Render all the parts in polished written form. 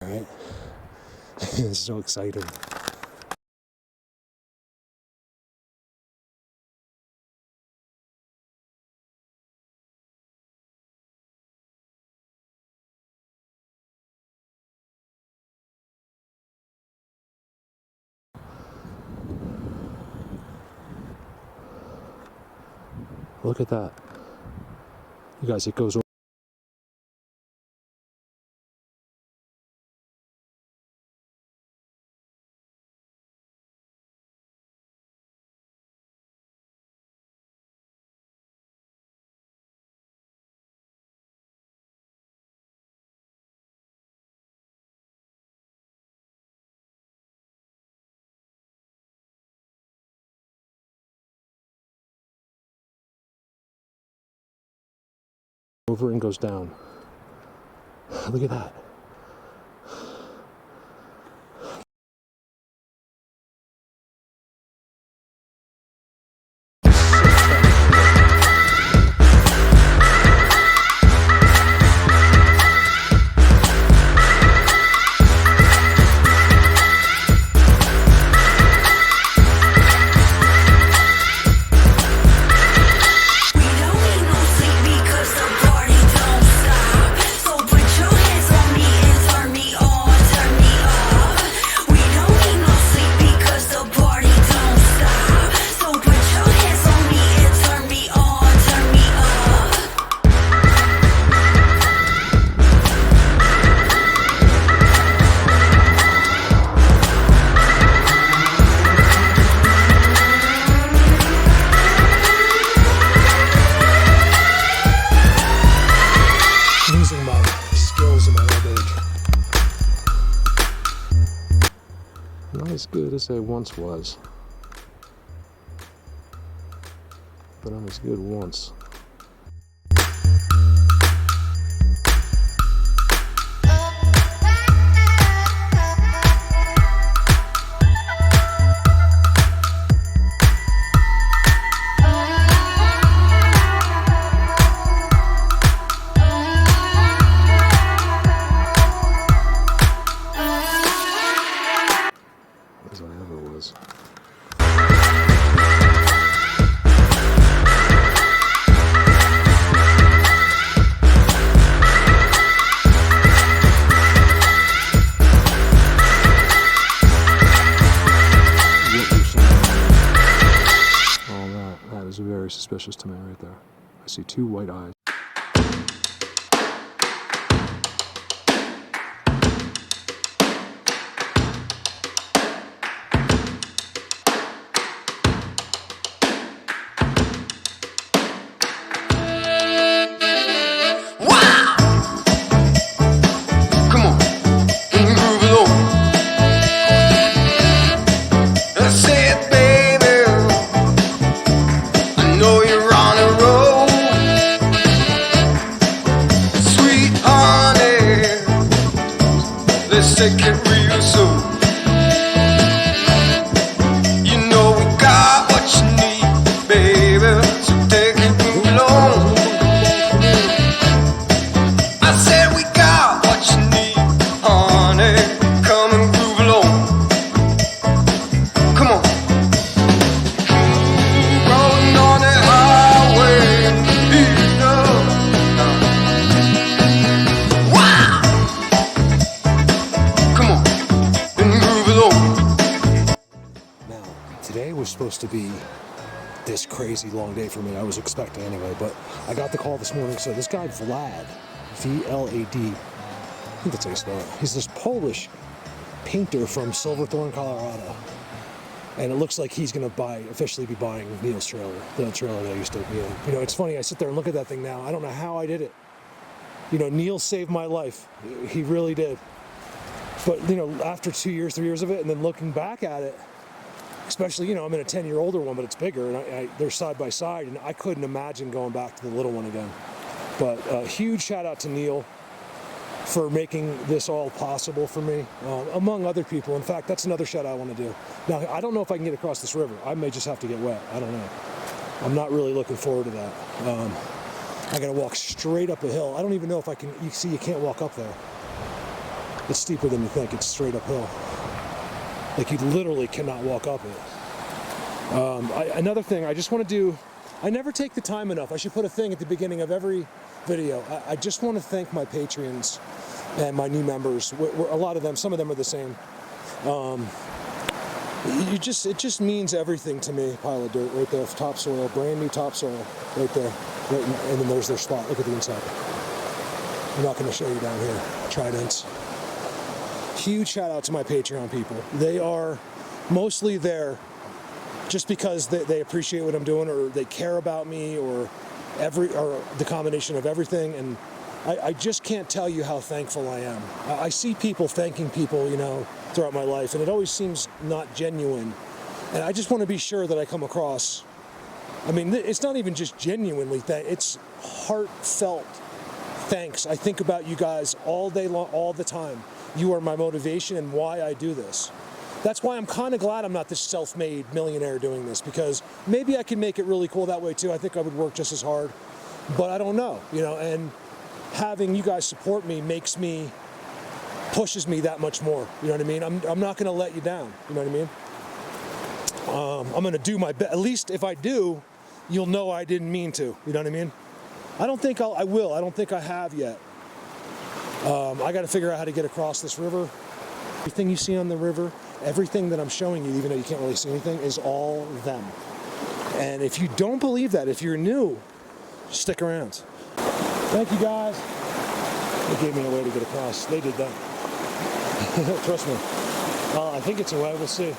Right? It's so exciting. Look at that. You guys, it goes over and goes down. Look at that. Not as good as I once was, but I'm as good once. As I ever was. Oh, that is very suspicious to me right there. I see two white eyes. Let's take it real soon. You know we got what you need, baby, so take it real long. I said we got what you need, honey, come and groove along. Come on. Rolling on the highway, beat up. Wow. Come on, and groove along. Now, today was supposed to be this crazy long day for me. I was expecting anyway, but I got the call this morning. So this guy Vlad, V-L-A-D, I think that's how you spell it. He's this Polish painter from Silverthorne, Colorado. And it looks like he's going to officially be buying Neil's trailer, the trailer that I used to be in. You know, it's funny, I sit there and look at that thing now. I don't know how I did it. You know, Neil saved my life. He really did. But, you know, after 2 years, 3 years of it, and then looking back at it, especially, you know, I'm in a 10-year older one, but it's bigger, and they're side by side, and I couldn't imagine going back to the little one again. But huge shout out to Neil for making this all possible for me, among other people. In fact, that's another shout out I want to do. Now, I don't know if I can get across this river. I may just have to get wet. I don't know. I'm not really looking forward to that. I got to walk straight up a hill. I don't even know if I can. You see, you can't walk up there. It's steeper than you think. It's straight uphill. Like you literally cannot walk up it. Another thing I just want to do, I never take the time enough. I should put a thing at the beginning of every video. I just want to thank my Patreons and my new members. A lot of them, some of them are the same. It just means everything to me. Pile of dirt right there, topsoil, brand new topsoil right there. Right, and then there's their spot. Look at the inside. I'm not going to show you down here. Tridents. Huge shout out to my Patreon people. They are mostly there just because they appreciate what I'm doing, or they care about me, or the combination of everything. And I just can't tell you how thankful I am. I see people thanking people, throughout my life, and it always seems not genuine. And I just want to be sure that I come across. I mean, it's not even just genuinely it's heartfelt thanks. I think about you guys all day long, all the time. You are my motivation and why I do this. That's why I'm kind of glad I'm not this self-made millionaire doing this, because maybe I can make it really cool that way too. I think I would work just as hard, but I don't know, and having you guys support me pushes me that much more. You know what I mean? I'm not going to let you down. You know what I mean? I'm going to do my best. At least if I do, you'll know I didn't mean to. You know what I mean? I don't think I will. I don't think I have yet. I got to figure out how to get across this river. Everything you see on the river, everything that I'm showing you, even though you can't really see anything, is all them. And if you don't believe that, if you're new, stick around. Thank you guys. They gave me a way to get across. They did that. Trust me. I think it's a way. We'll see.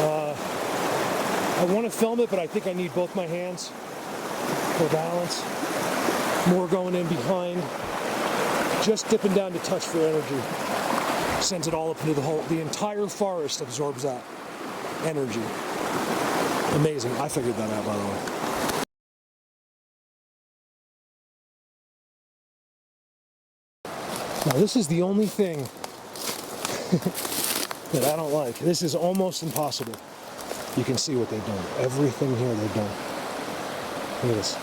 I want to film it, but I think I need both my hands for balance. More going in behind. Just dipping down to touch for energy. Sends it all up into the hole. The entire forest absorbs that energy. Amazing. I figured that out, by the way. Now, this is the only thing that I don't like. This is almost impossible. You can see what they've done. Everything here they've done. Look at this.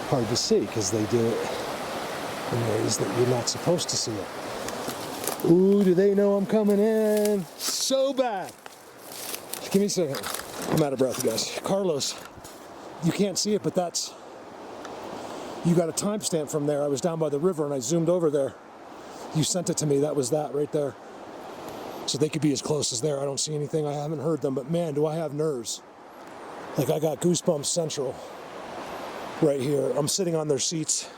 Hard to see because they do it in ways that you're not supposed to see it. Ooh, do they know I'm coming in? So bad. Give me a second. I'm out of breath, guys. Carlos, you can't see it, but that's... You got a timestamp from there. I was down by the river and I zoomed over there. You sent it to me. That was that right there. So they could be as close as there. I don't see anything. I haven't heard them, but man, do I have nerves. Like I got goosebumps central right here. I'm sitting on their seats.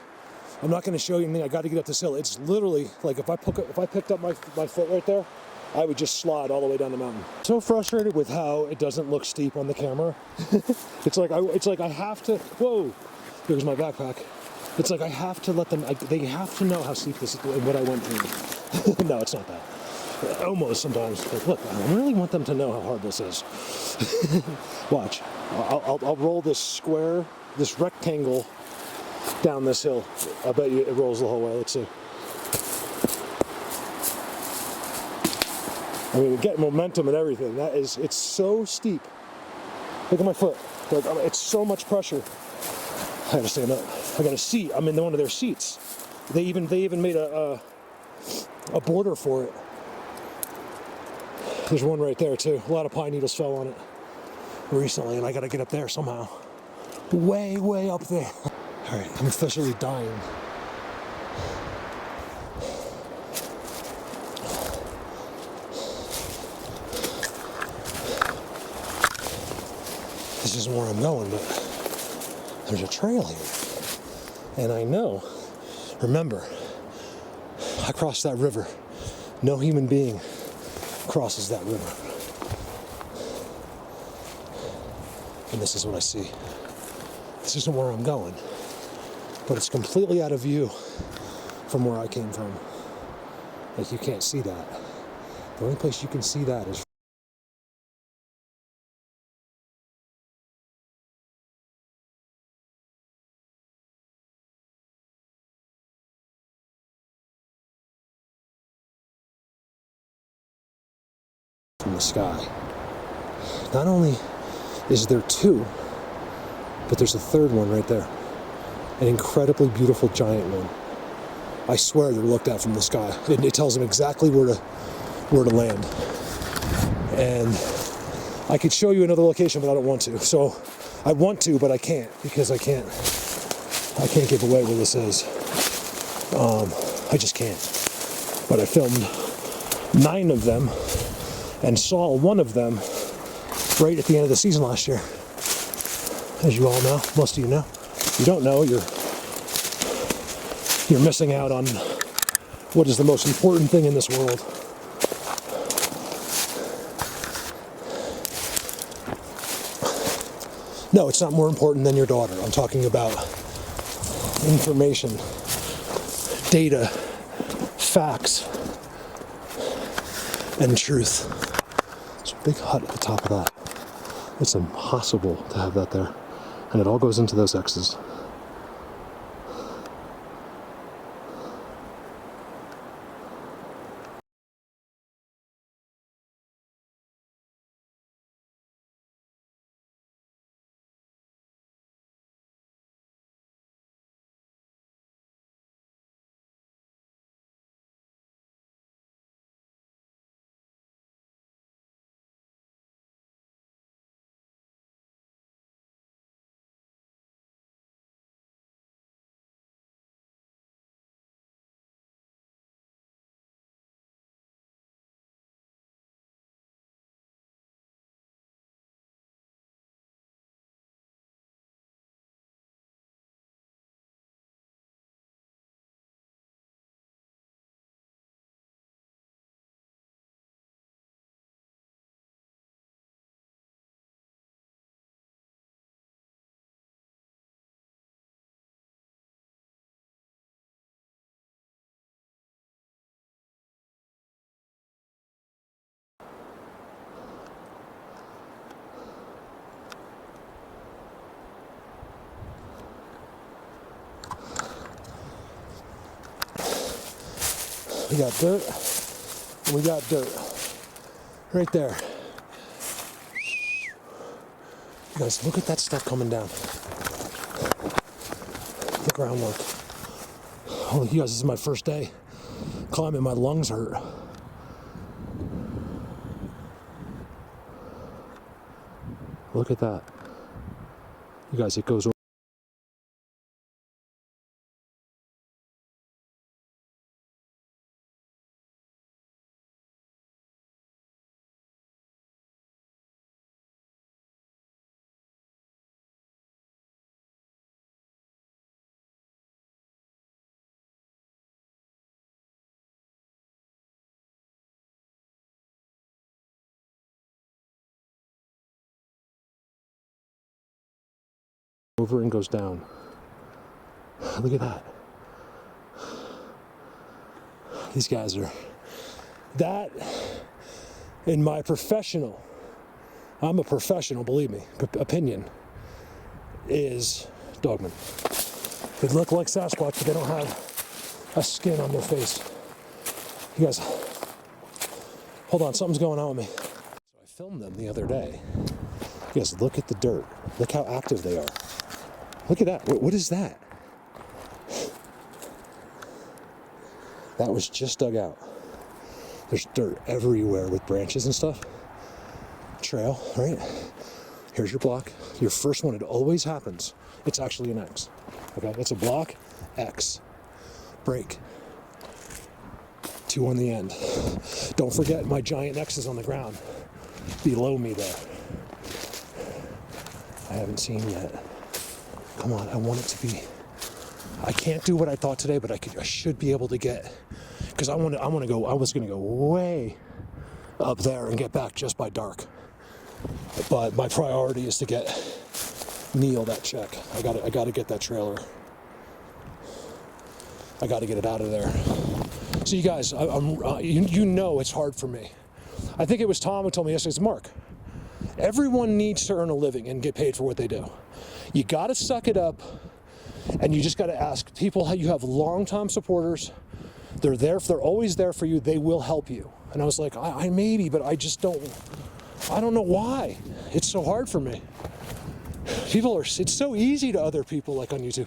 I'm not going to show you anything. I got to get up this hill. It's literally like if I picked up my foot right there, I would just slide all the way down the mountain. So frustrated with how it doesn't look steep on the camera. It's like I have to. Whoa. Here's my backpack. It's like I have to let them, they have to know how steep this is and what I went through. No, it's not that. Almost sometimes. Like, look, I really want them to know how hard this is. Watch. I'll roll this square, this rectangle down this hill. I bet you it rolls the whole way. Let's see. I mean, get momentum and everything. It's so steep. Look at my foot. Like, it's so much pressure. I gotta stand up. I got a seat. I'm in one of their seats. They even made a border for it. There's one right there too. A lot of pine needles fell on it recently, and I gotta get up there somehow. Way, way up there. All right, I'm officially dying. This isn't where I'm going, but there's a trail here. And I know, remember, I crossed that river. No human being crosses that river. And this is what I see. This isn't where I'm going, but it's completely out of view from where I came from. Like, you can't see that. The only place you can see that is from the sky. Not only is there two, but there's a third one right there. An incredibly beautiful giant one. I swear they're looked at from the sky. It tells them exactly where to land. And I could show you another location, but I don't want to. So I want to, but I can't, because I can't give away where this is. I just can't. But I filmed 9 of them and saw one of them right at the end of the season last year. As you all know, most of you know. If you don't know, you're missing out on what is the most important thing in this world. No, it's not more important than your daughter. I'm talking about information, data, facts, and truth. There's a big hut at the top of that. It's impossible to have that there. And it all goes into those X's. We got dirt, and we got dirt. Right there. You guys, look at that stuff coming down. The groundwork. Oh, you guys, this is my first day climbing. My lungs hurt. Look at that. You guys, it goes over. Over and goes down. Look at that. These guys are, that in my professional, I'm a professional, believe me, opinion, is dogmen. They look like Sasquatch, but they don't have a skin on their face. You guys, hold on, something's going on with me. So I filmed them the other day. You guys, look at the dirt. Look how active they are. Look at that. What is that? That was just dug out. There's dirt everywhere with branches and stuff. Trail, right? Here's your block. Your first one, it always happens. It's actually an X. Okay, it's a block, X. Break. 2 on the end. Don't forget my giant X's on the ground below me there. I haven't seen yet. Come on, I want it to be. I can't do what I thought today, but I should be able to get, because I was gonna go way up there and get back just by dark. But my priority is to get Neil that check. I gotta get that trailer. I gotta get it out of there. So you guys, you know it's hard for me. I think it was Tom who told me yesterday, it's Mark. Everyone needs to earn a living and get paid for what they do. You gotta suck it up, and you just gotta ask people how you have long-time supporters. They're there, they're always there for you, they will help you. And I was like, I maybe, but I don't know why. It's so hard for me. It's so easy to other people, like on YouTube.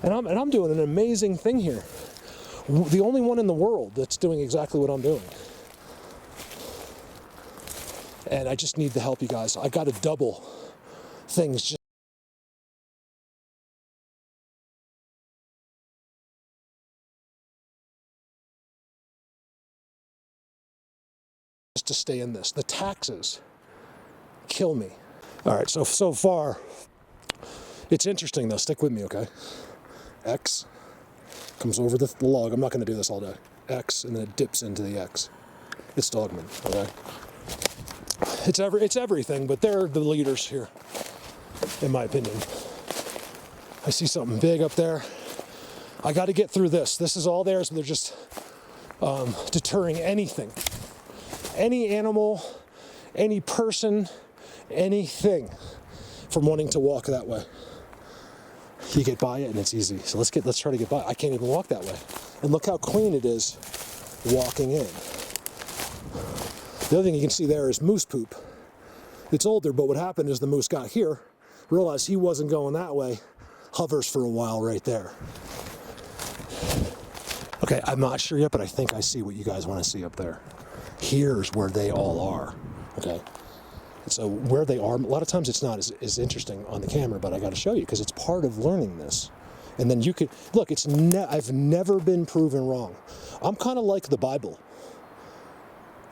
And I'm doing an amazing thing here. The only one in the world that's doing exactly what I'm doing. And I just need to help you guys. I got to double things just to stay in this. The taxes kill me. All right, so far, it's interesting though. Stick with me, okay? X comes over the log. I'm not going to do this all day. X, and then it dips into the X. It's Dogman, okay? It's everything, but they're the leaders here, in my opinion. I see something big up there. I got to get through this. This is all theirs, but they're just deterring anything. Any animal, any person, anything from wanting to walk that way. You get by it and it's easy. So let's try to get by. I can't even walk that way. And look how clean it is walking in. The other thing you can see there is moose poop. It's older, but what happened is the moose got here, realized he wasn't going that way, hovers for a while right there. Okay, I'm not sure yet, but I think I see what you guys want to see up there. Here's where they all are, okay? So where they are, a lot of times it's not as interesting on the camera, but I got to show you because it's part of learning this. And then you could, look, I've never been proven wrong. I'm kind of like the Bible.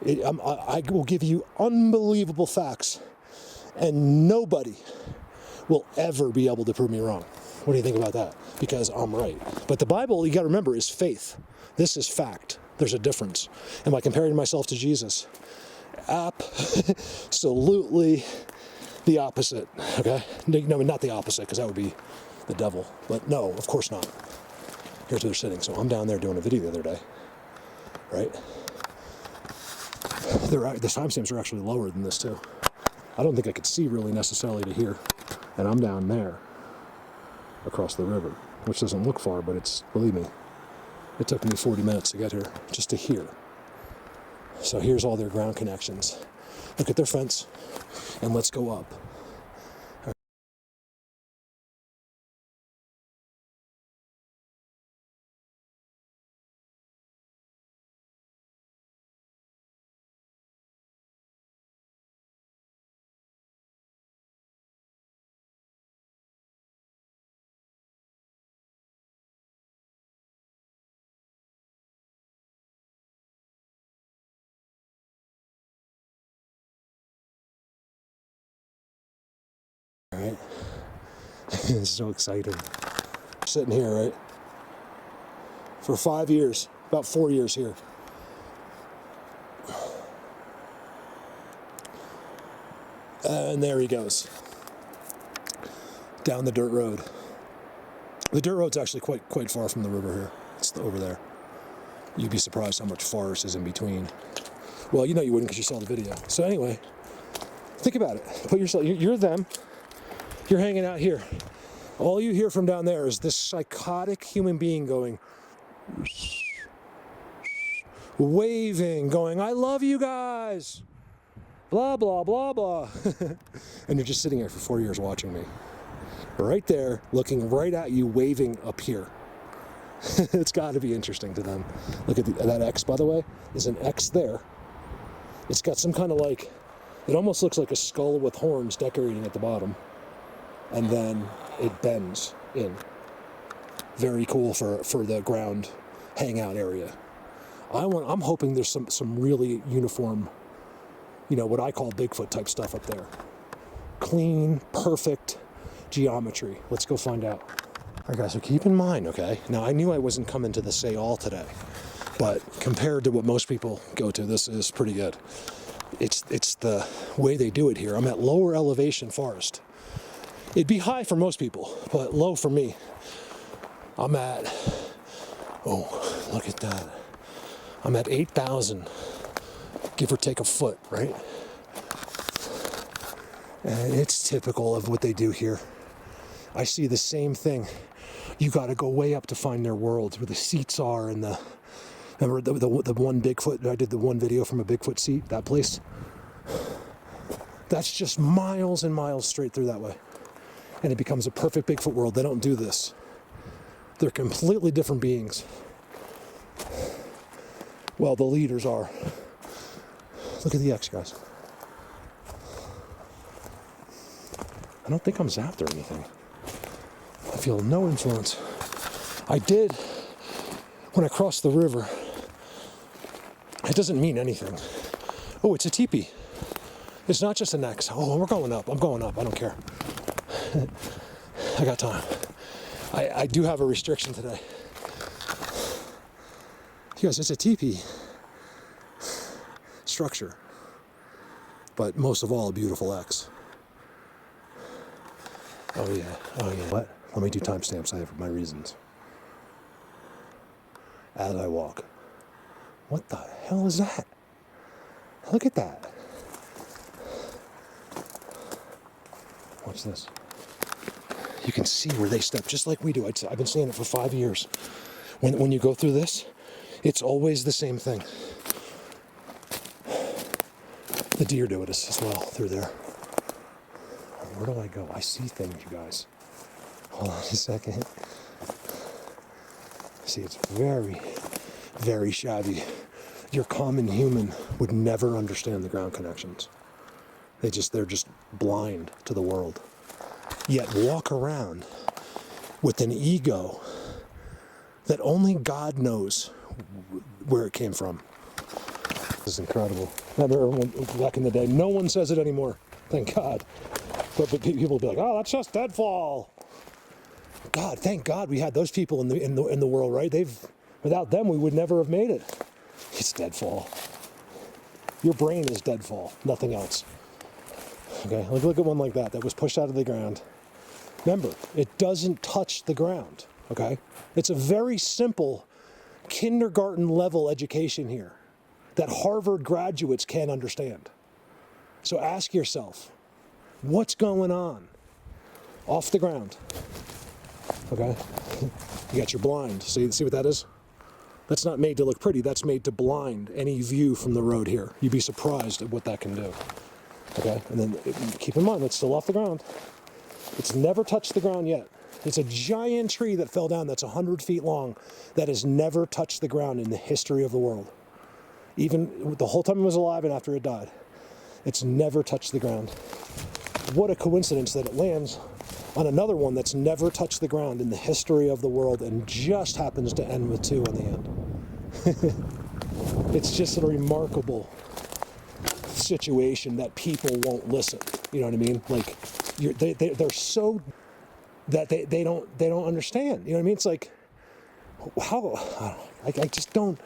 I will give you unbelievable facts, and nobody will ever be able to prove me wrong. What do you think about that? Because I'm right. But the Bible, you got to remember, is faith. This is fact. There's a difference. Am I comparing myself to Jesus? Absolutely the opposite, okay? No, not the opposite, because that would be the devil. But no, of course not. Here's where they're sitting. So I'm down there doing a video the other day, right? The timestamps are actually lower than this too. I don't think I could see really necessarily to here. And I'm down there across the river, which doesn't look far, but it's, believe me, it took me 40 minutes to get here, just to here. So here's all their ground connections. Look at their fence, and let's go up. All right, it's so exciting. Sitting here, right, for 5 years, about 4 years here. And there he goes, down the dirt road. The dirt road's actually quite far from the river here. It's over there. You'd be surprised how much forest is in between. Well, you know you wouldn't because you saw the video. So anyway, think about it. Put yourself, you're them. You're hanging out here. All you hear from down there is this psychotic human being going, waving, going, I love you guys, blah, blah, blah, blah. And you're just sitting here for 4 years watching me. Right there, looking right at you, waving up here. It's got to be interesting to them. Look at that X, by the way. There's an X there. It's got some kind of like, it almost looks like a skull with horns decorating at the bottom. And then it bends in. Very cool for the ground hangout area. I'm hoping there's some really uniform, you know, what I call Bigfoot type stuff up there. Clean, perfect geometry. Let's go find out. All right, guys, so keep in mind, okay? Now, I knew I wasn't coming to the Say All today, but compared to what most people go to, this is pretty good. It's the way they do it here. I'm at lower elevation forest. It'd be high for most people, but low for me. I'm at, oh, look at that. I'm at 8,000, give or take a foot, right? And it's typical of what they do here. I see the same thing. You got to go way up to find their world, where the seats are, and remember the one Bigfoot, I did the one video from a Bigfoot seat, that place? That's just miles and miles straight through that way. And it becomes a perfect Bigfoot world. They don't do this. They're completely different beings. Well, the leaders are. Look at the X, guys. I don't think I'm zapped or anything. I feel no influence. I did when I crossed the river. It doesn't mean anything. Oh, it's a teepee. It's not just an X. Oh, we're going up. I'm going up. I don't care. I got time. I do have a restriction today. You guys, it's a teepee structure, but most of all, a beautiful X. Oh yeah, oh yeah. What? Let me do timestamps. I have my reasons. As I walk. What the hell is that? Look at that. Watch this. You can see where they step, just like we do. I've been saying it for 5 years. When you go through this, it's always the same thing. The deer do it as well through there. Where do I go? I see things, you guys. Hold on a second. See, it's very, very shabby. Your common human would never understand the ground connections. They're just blind to the world. Yet walk around with an ego that only God knows where it came from. This is incredible. Remember back in the day, no one says it anymore, thank God. But people will be like, oh, that's just deadfall. God, thank God we had those people in the world, right? Without them, we would never have made it. It's deadfall. Your brain is deadfall, nothing else. Okay, look at one like that was pushed out of the ground. Remember, it doesn't touch the ground, okay? It's a very simple kindergarten level education here that Harvard graduates can't understand. So ask yourself, what's going on? Off the ground, okay? You got your blind, see what that is? That's not made to look pretty, that's made to blind any view from the road here. You'd be surprised at what that can do. Okay, and then keep in mind, it's still off the ground. It's never touched the ground yet. It's a giant tree that fell down that's 100 feet long that has never touched the ground in the history of the world. Even the whole time it was alive and after it died. It's never touched the ground. What a coincidence that it lands on another one that's never touched the ground in the history of the world and just happens to end with 2 on the end. It's just a remarkable situation that people won't listen. You know what I mean? Like they're so that they don't understand. You know what I mean? It's like how I just don't.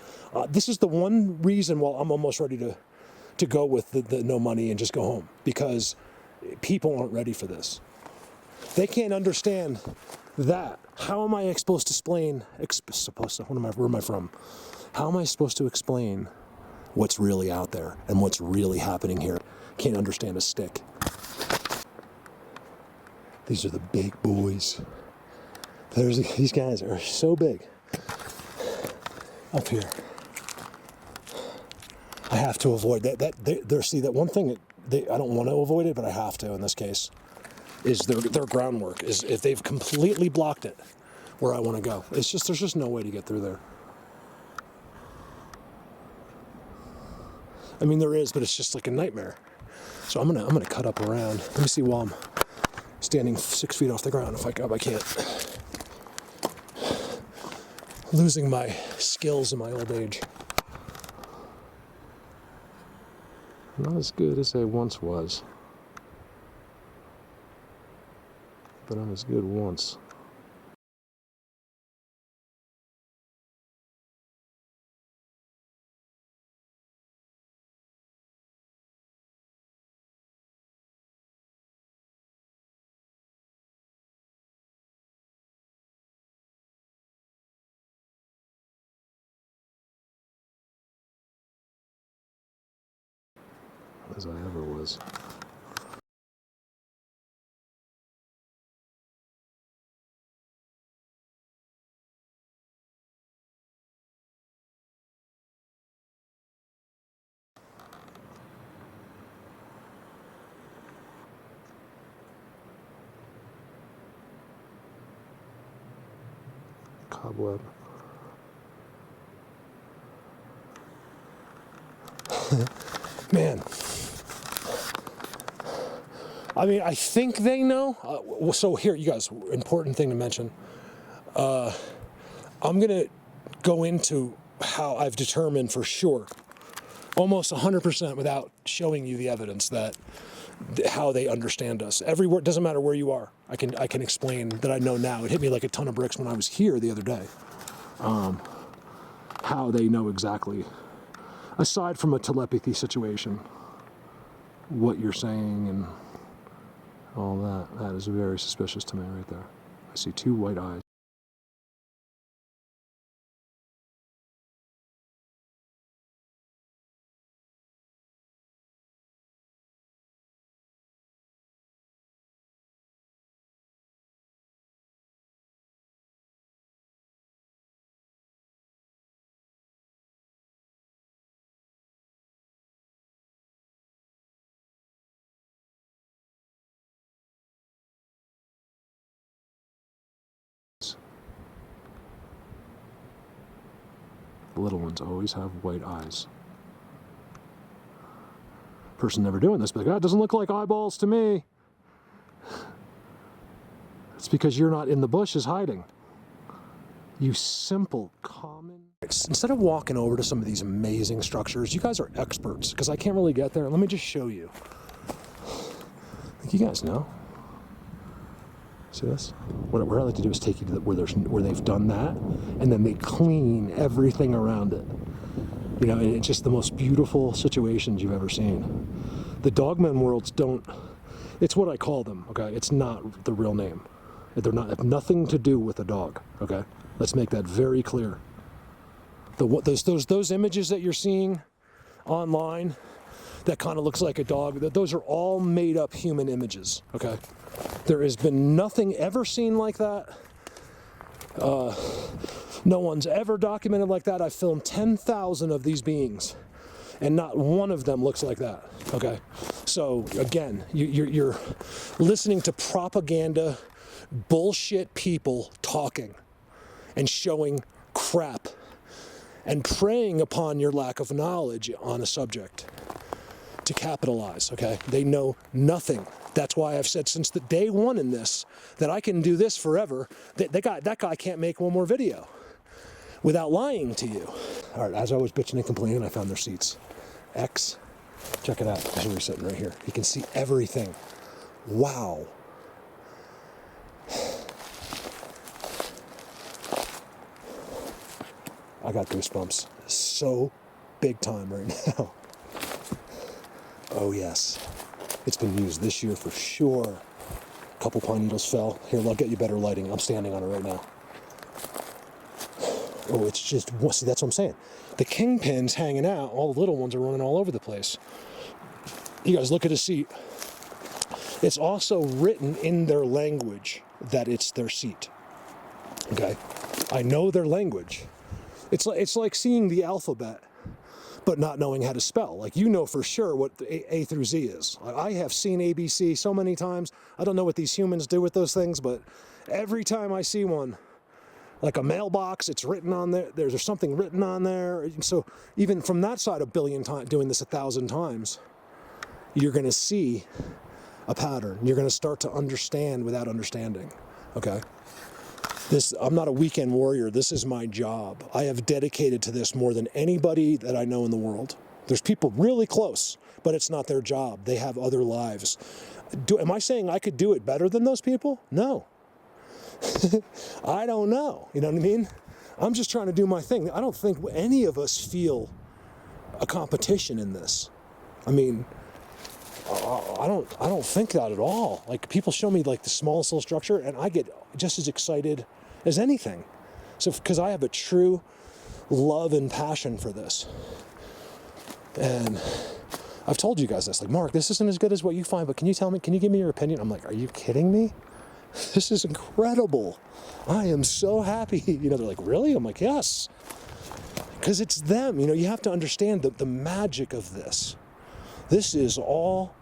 This is the one reason why I'm almost ready to go with the no money and just go home, because people aren't ready for this. They can't understand that. How am I supposed to explain? Where am I from? How am I supposed to explain what's really out there and what's really happening here? Can't understand a stick. These are the big boys. These guys are so big. Up here. I have to avoid that. See, that one thing, I don't want to avoid it, but I have to in this case, is their groundwork. Is if they've completely blocked it where I want to go. There's just no way to get through there. I mean, there is, but it's just like a nightmare. So I'm gonna cut up around. Let me see while I'm standing 6 feet off the ground. If I can't. Losing my skills in my old age. Not as good as I once was, but I'm as good once. As I ever was. Cobweb. Man. I mean, I think they know. So here, you guys, important thing to mention. I'm going to go into how I've determined for sure, almost 100% without showing you the evidence that how they understand us. Every word, doesn't matter where you are. I can explain that I know now. It hit me like a ton of bricks when I was here the other day. How they know exactly, aside from a telepathy situation, what you're saying and all that. That is very suspicious to me right there. I see two white eyes. The little ones always have white eyes. Person never doing this, but like, oh, it doesn't look like eyeballs to me. It's because you're not in the bushes hiding. You simple, common... Instead of walking over to some of these amazing structures, you guys are experts, because I can't really get there. Let me just show you. Like you guys know. See this? What I like to do is take you to where they've done that, and then they clean everything around it. You know, and it's just the most beautiful situations you've ever seen. The dogmen worlds don't, it's what I call them, okay? It's not the real name. They're not, have nothing to do with a dog, okay? Let's make that very clear. Those images that you're seeing online that kind of looks like a dog, those are all made up human images, okay? There has been nothing ever seen like that. No one's ever documented like that. I've filmed 10,000 of these beings, and not one of them looks like that, okay? So, again, you're listening to propaganda, bullshit people talking and showing crap and preying upon your lack of knowledge on a subject to capitalize, okay? They know nothing. That's why I've said since the day one in this that I can do this forever. That guy can't make one more video without lying to you. All right, as I was bitching and complaining, I found their seats. X, check it out. Here we're sitting right here. You can see everything. Wow. I got goosebumps. So big time right now. Oh yes. It's been used this year for sure. A couple pine needles fell. Here, I'll get you better lighting. I'm standing on it right now. Oh, it's just, see, that's what I'm saying. The kingpin's hanging out. All the little ones are running all over the place. You guys look at his seat. It's also written in their language that it's their seat. Okay? I know their language. It's like seeing the alphabet, but not knowing how to spell. Like, you know for sure what A through Z is. I have seen ABC so many times. I don't know what these humans do with those things, but every time I see one, like a mailbox, it's written on there. There's something written on there. And so even from that side, 1 billion times, doing this 1,000 times, you're going to see a pattern. You're going to start to understand without understanding. Okay? I'm not a weekend warrior. This is my job. I have dedicated to this more than anybody that I know in the world. There's people really close, but it's not their job. They have other lives. Am I saying I could do it better than those people? No. I don't know. You know what I mean? I'm just trying to do my thing. I don't think any of us feel a competition in this. I mean, I don't think that at all. Like, people show me like the smallest little structure and I get just as excited as anything. So, because I have a true love and passion for this. And I've told you guys this, like, Mark, this isn't as good as what you find, but can you give me your opinion? I'm like, are you kidding me? This is incredible. I am so happy. You know, they're like, really? I'm like, yes. Because it's them. You know, you have to understand the magic of this. This is all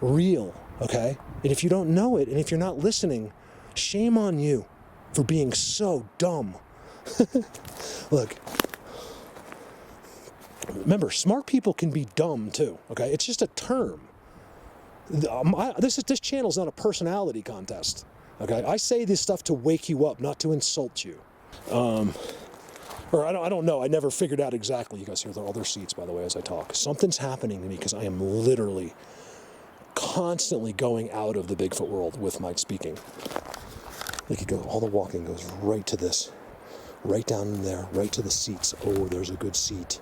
real, okay? And if you don't know it, and if you're not listening, shame on you for being so dumb. Look, Remember, smart people can be dumb too, okay? It's just a term. This channel's not a personality contest, okay? I say this stuff to wake you up, not to insult you. Or I don't know. I never figured out exactly. You guys hear all their seats, by the way, as I talk. Something's happening to me because I am literally constantly going out of the Bigfoot world with my speaking. Like, all the walking goes right to this, right down in there, right to the seats. Oh, there's a good seat.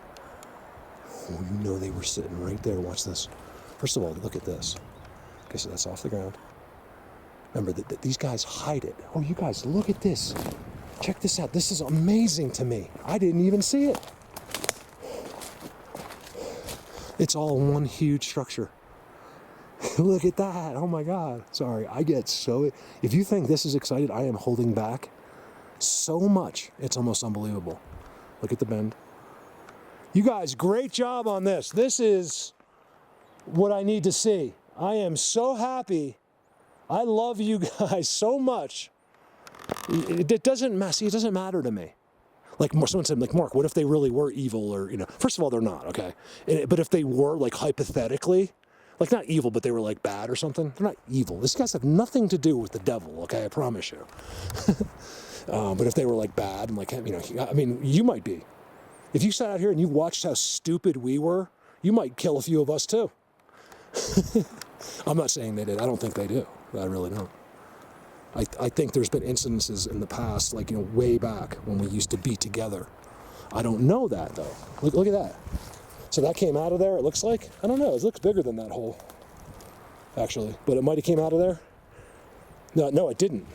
Oh, you know they were sitting right there. Watch this. First of all, look at this. Okay, so that's off the ground. Remember that these guys hide it. Oh, you guys, look at this. Check this out. This is amazing to me. I didn't even see it. It's all one huge structure. Look at that. Oh my God. Sorry. I get so... If you think this is excited, I am holding back so much. It's almost unbelievable. Look at the bend. You guys, great job on this. This is what I need to see. I am so happy. I love you guys so much. It doesn't matter to me. Like someone said, like, Mark, what if they really were evil? Or, first of all, they're not, okay? But if they were, like, hypothetically, like, not evil, but they were, like, bad or something, they're not evil. These guys have nothing to do with the devil, okay? I promise you. But if they were, like, bad, and, like, I mean, you might be. If you sat out here and you watched how stupid we were, you might kill a few of us, too. I'm not saying they did. I don't think they do. I really don't. I think there's been incidences in the past, like, way back when we used to be together. I don't know that, though. Look at that. So that came out of there, it looks like. I don't know. It looks bigger than that hole, actually. But it might have came out of there. No, it didn't.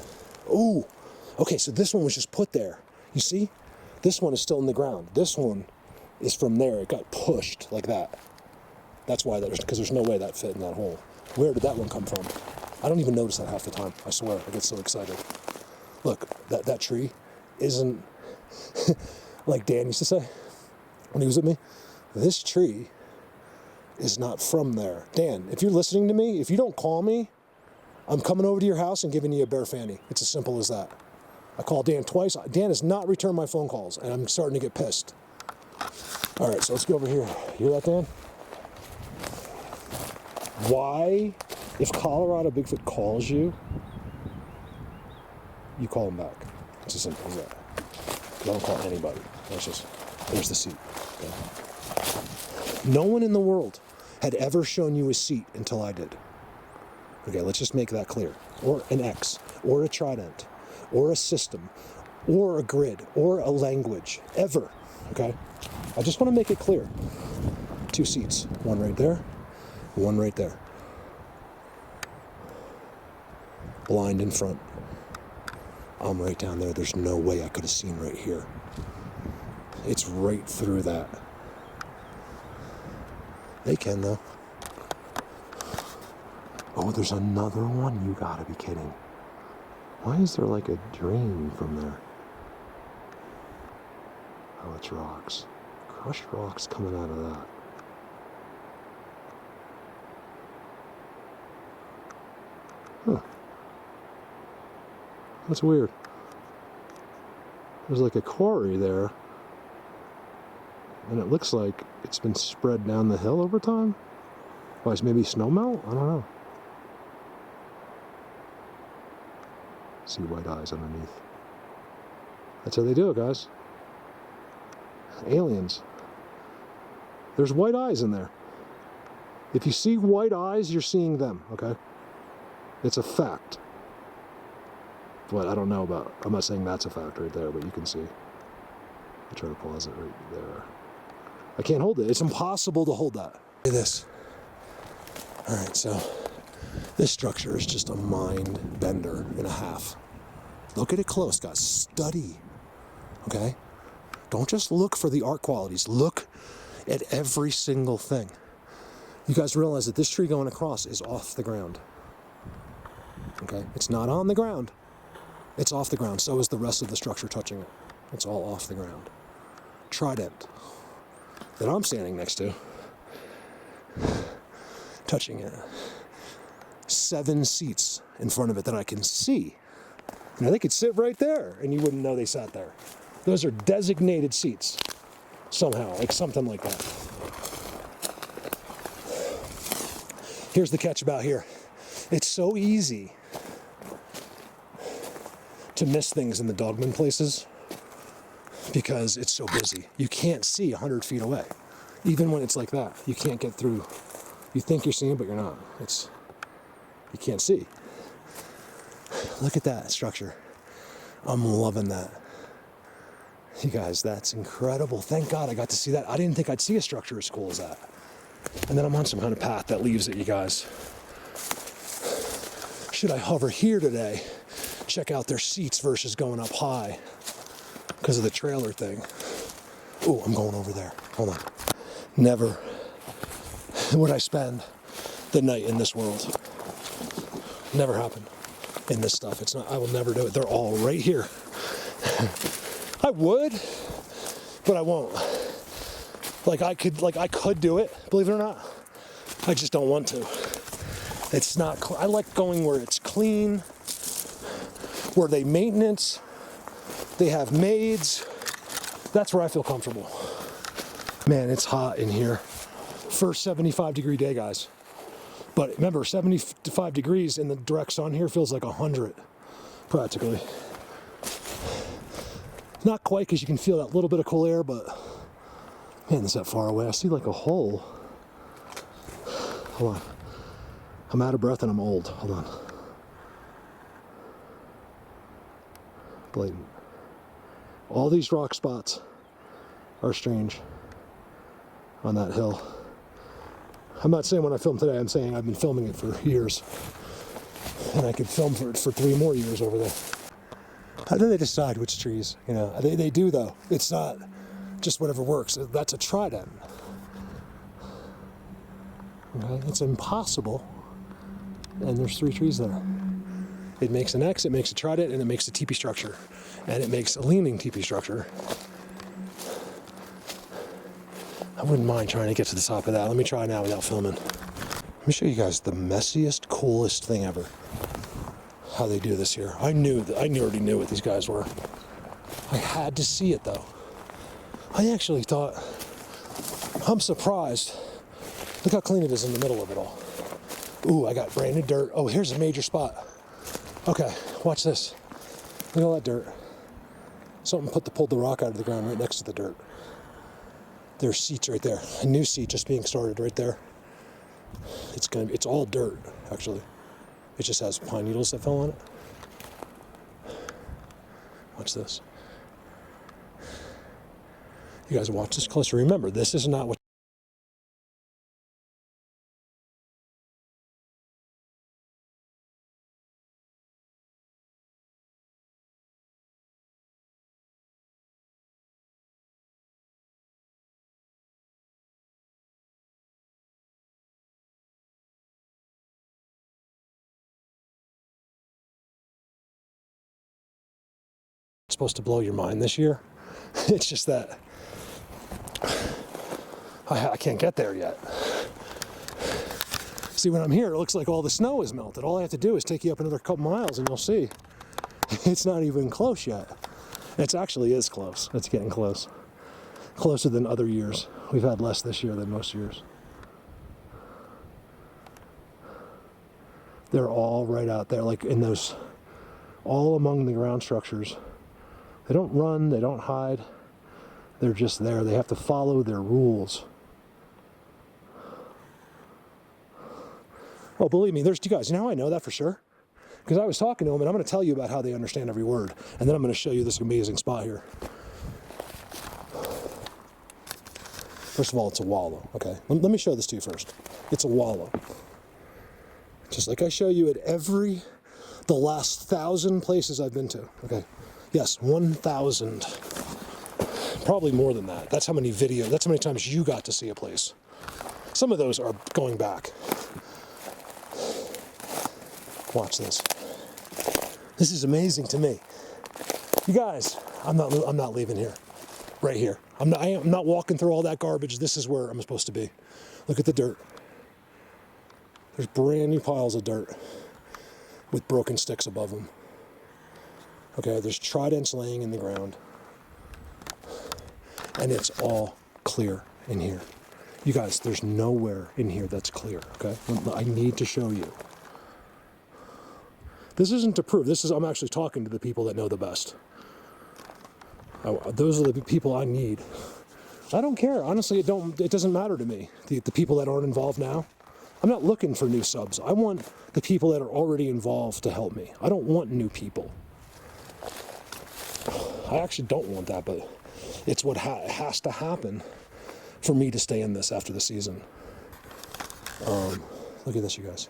Ooh. Okay, so this one was just put there. You see? This one is still in the ground. This one is from there. It got pushed like that. That's why because there's no way that fit in that hole. Where did that one come from? I don't even notice that half the time. I swear, I get so excited. Look, that tree isn't, like Dan used to say when he was with me, this tree is not from there. Dan, if you're listening to me, if you don't call me, I'm coming over to your house and giving you a bear fanny. It's as simple as that. I called Dan twice. Dan has not returned my phone calls, and I'm starting to get pissed. All right, so let's go over here. You hear that, Dan? Why, if Colorado Bigfoot calls you, you call him back. It's as simple as that. You don't call anybody. There's the seat. Okay. No one in the world had ever shown you a seat until I did. Okay, let's just make that clear. Or an X, or a trident, or a system, or a grid, or a language, ever. Okay? I just want to make it clear. 2 seats. One right there. One right there. Blind in front. I'm right down there. There's no way I could have seen right here. It's right through that. They can, though. Oh, there's another one? You gotta be kidding. Why is there like a drain from there? Oh, it's rocks. Crushed rocks coming out of that. Huh. That's weird. There's like a quarry there. And it looks like it's been spread down the hill over time. Why, it's maybe snowmelt? I don't know. See white eyes underneath. That's how they do it, guys. Aliens. There's white eyes in there. If you see white eyes, you're seeing them, okay? It's a fact. But I don't know about, I'm not saying that's a fact right there, but you can see. I'll try to pause it right there. I can't hold it. It's impossible to hold that. Look at this. All right, so this structure is just a mind bender and a half. Look at it close, guys. Study, okay? Don't just look for the art qualities. Look at every single thing. You guys realize that this tree going across is off the ground. Okay? It's not on the ground. It's off the ground. So is the rest of the structure touching it. It's all off the ground. Trident that I'm standing next to, touching it. 7 seats in front of it that I can see. Now they could sit right there and you wouldn't know they sat there. Those are designated seats. somehow, like something like that. Here's the catch about here. It's so easy to miss things in the dogman places because it's so busy. You can't see 100 feet away. Even when it's like that, you can't get through. You think you're seeing, but you're not. You can't see. Look at that structure. I'm loving that. You guys, that's incredible. Thank God I got to see that. I didn't think I'd see a structure as cool as that. And then I'm on some kind of path that leaves it, you guys. Should I hover here today, check out their seats versus going up high because of the trailer thing. Oh, I'm going over there. Hold on. Never would I spend the night in this world. Never happened in this stuff. It's not, I will never do it. They're all right here. I would, but I won't. I could do it, believe it or not. I just don't want to. It's not, I like going where it's clean, where they maintenance, they have maids. That's where I feel comfortable. Man, it's hot in here. First 75-degree day, guys. But remember, 75 degrees in the direct sun here feels like 100, practically. Not quite, because you can feel that little bit of cool air, but man, it's that far away. I see like a hole. Hold on. I'm out of breath and I'm old. Hold on. Blatant. All these rock spots are strange on that hill. I'm not saying when I filmed today, I'm saying I've been filming it for years. And I could film for 3 more years over there. How do they decide which trees? You know, they do though. It's not just whatever works. That's a trident. Okay, it's impossible. And there's 3 trees there. It makes an X, it makes a trident, and it makes a teepee structure. And it makes a leaning teepee structure. I wouldn't mind trying to get to the top of that. Let me try now without filming. Let me show you guys the messiest, coolest thing ever. How they do this here. I already knew what these guys were. I had to see it though. I actually thought, I'm surprised. Look how clean it is in the middle of it all. Ooh, I got brand new dirt. Oh, here's a major spot. Okay, watch this. Look at all that dirt. Something pulled the rock out of the ground right next to the dirt. There's seats right there. A new seat just being started right there. It's all dirt, actually. It just has pine needles that fell on it. Watch this. You guys watch this closer. Remember, this is not what supposed to blow your mind this year. It's just that I can't get there yet. See, when I'm here, it looks like all the snow is melted. All I have to do is take you up another couple miles and you'll see. It's not even close yet. It actually is close. It's getting close. Closer than other years. We've had less this year than most years. They're all right out there, like in those, all among the ground structures. They don't run, they don't hide. They're just there. They have to follow their rules. Oh, believe me, there's two guys. You know how I know that for sure? Because I was talking to them, and I'm going to tell you about how they understand every word. And then I'm going to show you this amazing spot here. First of all, it's a wallow, okay? Let me show this to you first. It's a wallow. Just like I show you at the last 1,000 places I've been to, okay? Yes, 1,000. Probably more than that. That's how many videos, that's how many times you got to see a place. Some of those are going back. Watch this. This is amazing to me. You guys, I'm not leaving here. Right here. I'm not walking through all that garbage. This is where I'm supposed to be. Look at the dirt. There's brand new piles of dirt with broken sticks above them. Okay, there's tridents laying in the ground. And it's all clear in here. You guys, there's nowhere in here that's clear, okay? I need to show you. This isn't to prove. I'm actually talking to the people that know the best. Those are the people I need. I don't care. Honestly, it doesn't matter to me. The people that aren't involved now. I'm not looking for new subs. I want the people that are already involved to help me. I don't want new people. I actually don't want that, but it's what has to happen for me to stay in this after the season. Look at this, you guys.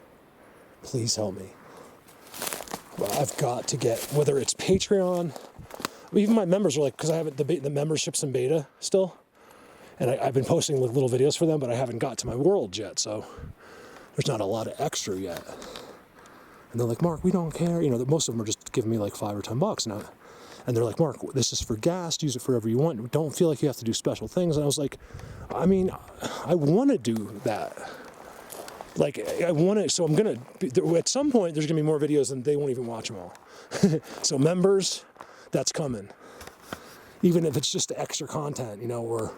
Please help me. I've got to get, whether it's Patreon, even my members are like, because I haven't, the membership's in beta still, and I've been posting little videos for them, but I haven't got to my world yet, so there's not a lot of extra yet. And they're like, Mark, we don't care. You know, most of them are just giving me like $5 or $10 now. And they're like, Mark, this is for gas. Use it for whatever you want. Don't feel like you have to do special things. And I was like, I mean, I want to do that. Like, I want to, so I'm going to, at some point, there's going to be more videos and they won't even watch them all. So members, that's coming. Even if it's just extra content, you know, or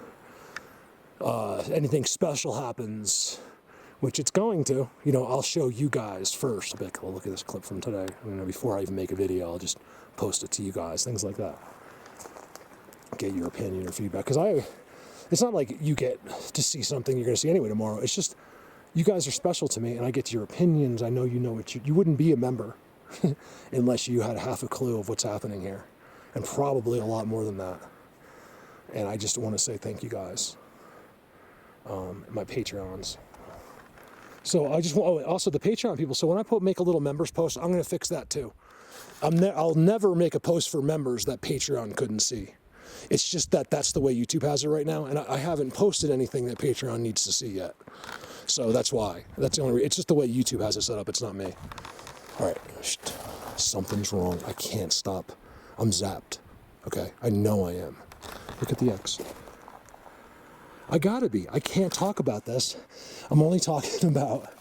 anything special happens, which it's going to, you know, I'll show you guys first. I'll be like, well, look at this clip from today. You know, before I even make a video, I'll just post it to you guys, things like that. Get your opinion or feedback. Because it's not like you get to see something you're going to see anyway tomorrow. It's just, you guys are special to me and I get your opinions. I know you know what you wouldn't be a member unless you had half a clue of what's happening here. And probably a lot more than that. And I just want to say thank you guys. My Patreons. So I just want, also the Patreon people. So when I make a little members post, I'm going to fix that too. I'll never make a post for members that Patreon couldn't see. It's just that's the way YouTube has it right now. And I haven't posted anything that Patreon needs to see yet. So that's why. That's the only reason. It's just the way YouTube has it set up. It's not me. All right. Something's wrong. I can't stop. I'm zapped. Okay. I know I am. Look at the X. I gotta be. I can't talk about this. I'm only talking about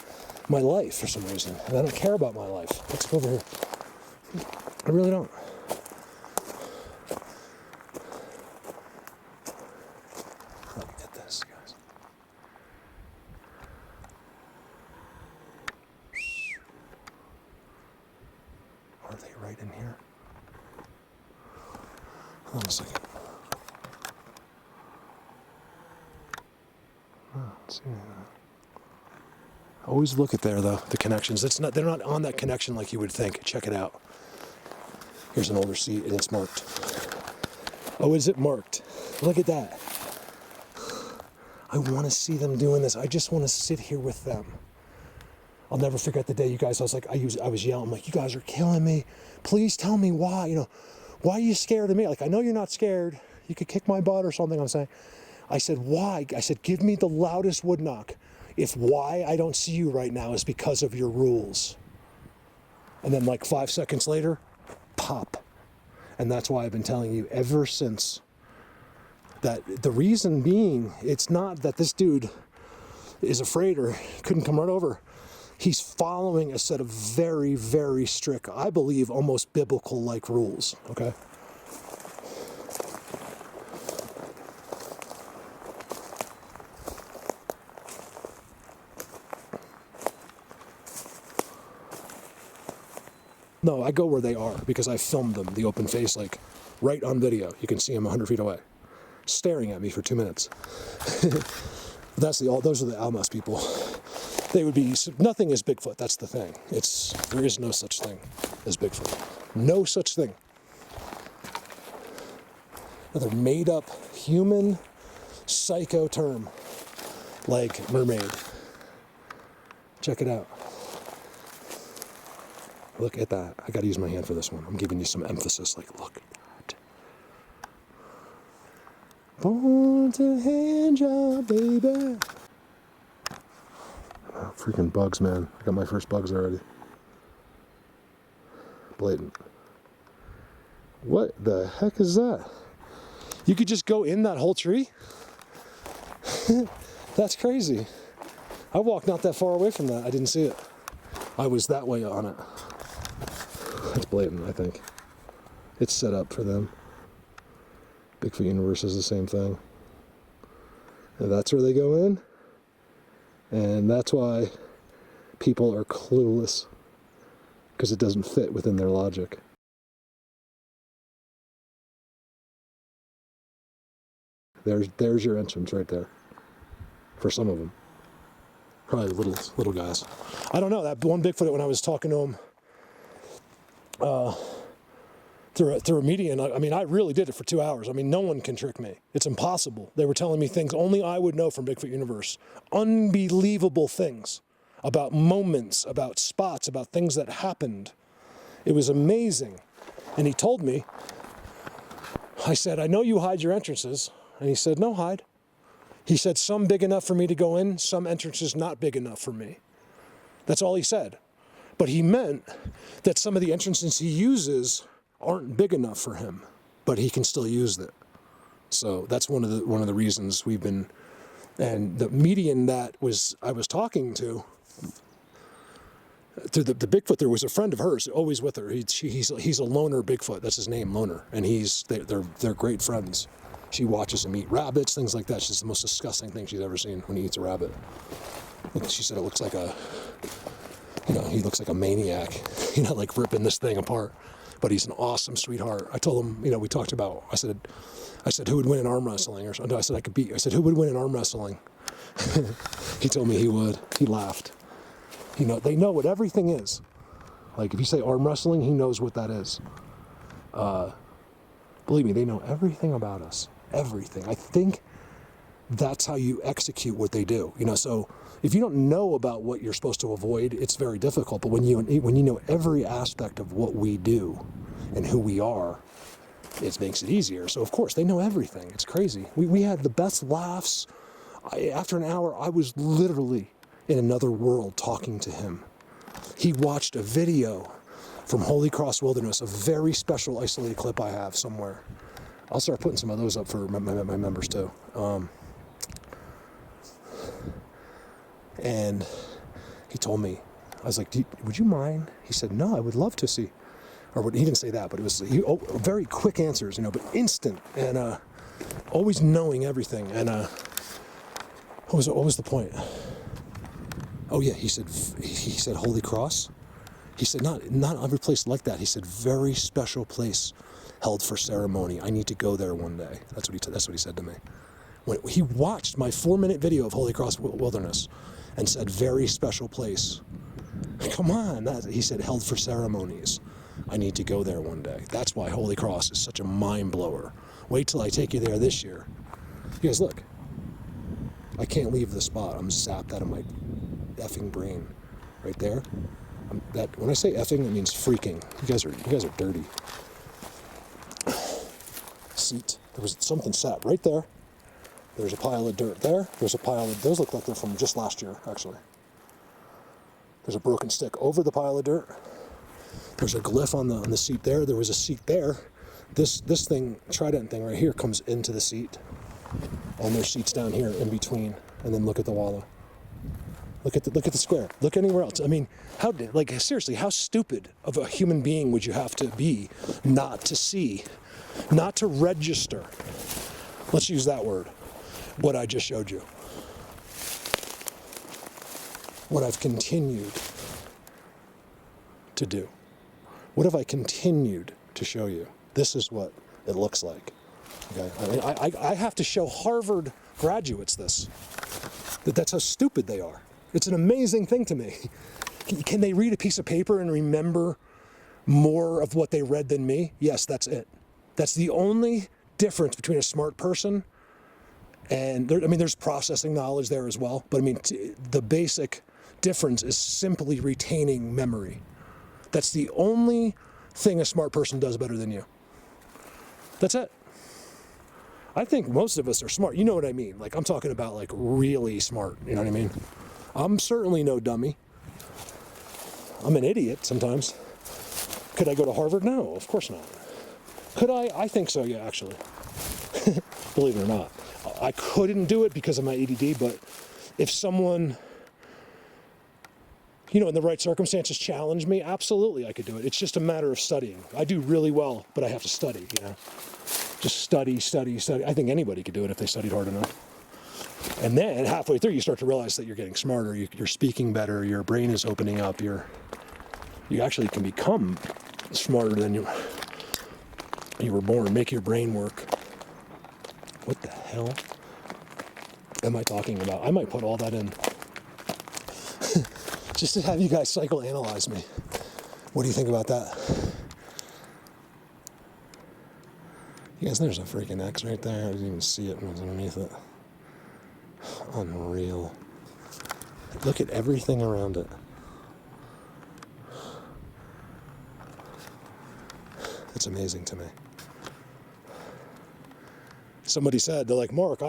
my life for some reason. And I don't care about my life. Let's go over here. I really don't. Look at this, guys. Are they right in here? Hold on a second. Let's see. Always look at there though, the connections. They're not on that connection like you would think. Check it out. Here's an older seat and it's marked. Oh, is it marked? Look at that. I want to see them doing this. I just want to sit here with them. I'll never forget the day you guys, I was yelling, I'm like, you guys are killing me. Please tell me why, you know, why are you scared of me? Like, I know you're not scared. You could kick my butt or something, I'm saying. I said, why? I said, give me the loudest wood knock. If why I don't see you right now is because of your rules. And then like 5 seconds later, pop. And that's why I've been telling you ever since. That the reason being, it's not that this dude is afraid or couldn't come right over. He's following a set of very, very strict, I believe, almost biblical-like rules, okay? No, I go where they are because I filmed them, the open face, like right on video. You can see them 100 feet away, staring at me for 2 minutes. Those are the Almas people. They would be, nothing is Bigfoot, that's the thing. There is no such thing as Bigfoot. No such thing. Another made up human psycho term, like mermaid. Check it out. Look at that. I gotta use my hand for this one. I'm giving you some emphasis, like, look at that. Born to hand job, baby. Oh, freaking bugs, man. I got my first bugs already. Blatant. What the heck is that? You could just go in that whole tree? That's crazy. I walked not that far away from that. I didn't see it. I was that way on it. That's blatant, I think. It's set up for them. Bigfoot Universe is the same thing. And that's where they go in. And that's why people are clueless, because it doesn't fit within their logic. There's your entrance right there. For some of them. Probably little guys. I don't know, that one Bigfoot, when I was talking to him through a median, I mean, I really did it for 2 hours. I mean, no one can trick me. It's impossible. They were telling me things only I would know from Bigfoot Universe. Unbelievable things about moments, about spots, about things that happened. It was amazing. And he told me, I said, I know you hide your entrances. And he said, no, hide. He said, some big enough for me to go in, some entrances not big enough for me. That's all he said. But he meant that some of the entrances he uses aren't big enough for him, but he can still use it. So that's one of the reasons we've been, and the median that I was talking to through the Bigfoot, there was a friend of hers always with her. He's a loner Bigfoot. That's his name, Loner, and they're great friends. She watches him eat rabbits, things like that. She's the most disgusting thing she's ever seen when he eats a rabbit. She said it looks like he looks like a maniac, like ripping this thing apart. But he's an awesome sweetheart. I told him, we talked about, I said, who would win in arm wrestling? Or something. I said, I said, who would win in arm wrestling? He told me he would. He laughed. They know what everything is. Like if you say arm wrestling, he knows what that is. Believe me, they know everything about us. Everything. I think that's how you execute what they do. So if you don't know about what you're supposed to avoid, it's very difficult. But when you know every aspect of what we do and who we are, it makes it easier. So of course they know everything. It's crazy. We had the best laughs. After an hour, I was literally in another world talking to him. He watched a video from Holy Cross Wilderness, a very special isolated clip I have somewhere. I'll start putting some of those up for my members too. And he told me, I was like, would you mind? He said, no, I would love to see. He didn't say that, but it was very quick answers, but instant, and always knowing everything. And what was the point? Oh yeah, he said Holy Cross. He said not every place like that. He said very special place held for ceremony. I need to go there one day. That's what he said to me. When he watched my 4-minute video of Holy Cross Wilderness and said very special place. Come on, he said held for ceremonies. I need to go there one day. That's why Holy Cross is such a mind blower. Wait till I take you there this year. You guys, look. I can't leave the spot. I'm zapped out of my effing brain. Right there. When I say effing, it means freaking. You guys are dirty. Seat. There was something sat right there. There's a pile of dirt there. There's a pile of, those look like they're from just last year, actually. There's a broken stick over the pile of dirt. There's a glyph on the seat there. There was a seat there. This thing, trident thing right here, comes into the seat. And there's seats down here in between. And then look at the wallow. Look at the square. Look anywhere else. I mean, seriously, how stupid of a human being would you have to be not to see, not to register? Let's use that word. What I just showed you. What I've continued to do. What have I continued to show you? This is what it looks like. Okay, I mean, I have to show Harvard graduates this. That's how stupid they are. It's an amazing thing to me. Can they read a piece of paper and remember more of what they read than me? Yes, that's it. That's the only difference between a smart person and, there's processing knowledge there as well. But the basic difference is simply retaining memory. That's the only thing a smart person does better than you. That's it. I think most of us are smart. You know what I mean? Like, I'm talking about, like, really smart. You know what I mean? I'm certainly no dummy. I'm an idiot sometimes. Could I go to Harvard? No, of course not. Could I? I think so, yeah, actually. Believe it or not. I couldn't do it because of my ADD, but if someone, in the right circumstances challenged me, absolutely I could do it. It's just a matter of studying. I do really well, but I have to study, Just study. I think anybody could do it if they studied hard enough. And then halfway through, you start to realize that you're getting smarter, you're speaking better, your brain is opening up, you actually can become smarter than you were born, make your brain work. What the hell am I talking about? I might put all that in just to have you guys psychoanalyze me. What do you think about that? You guys, there's a freaking X right there. I didn't even see it when it was underneath it. Unreal. Look at everything around it. It's amazing to me. Somebody said, they're like, Mark,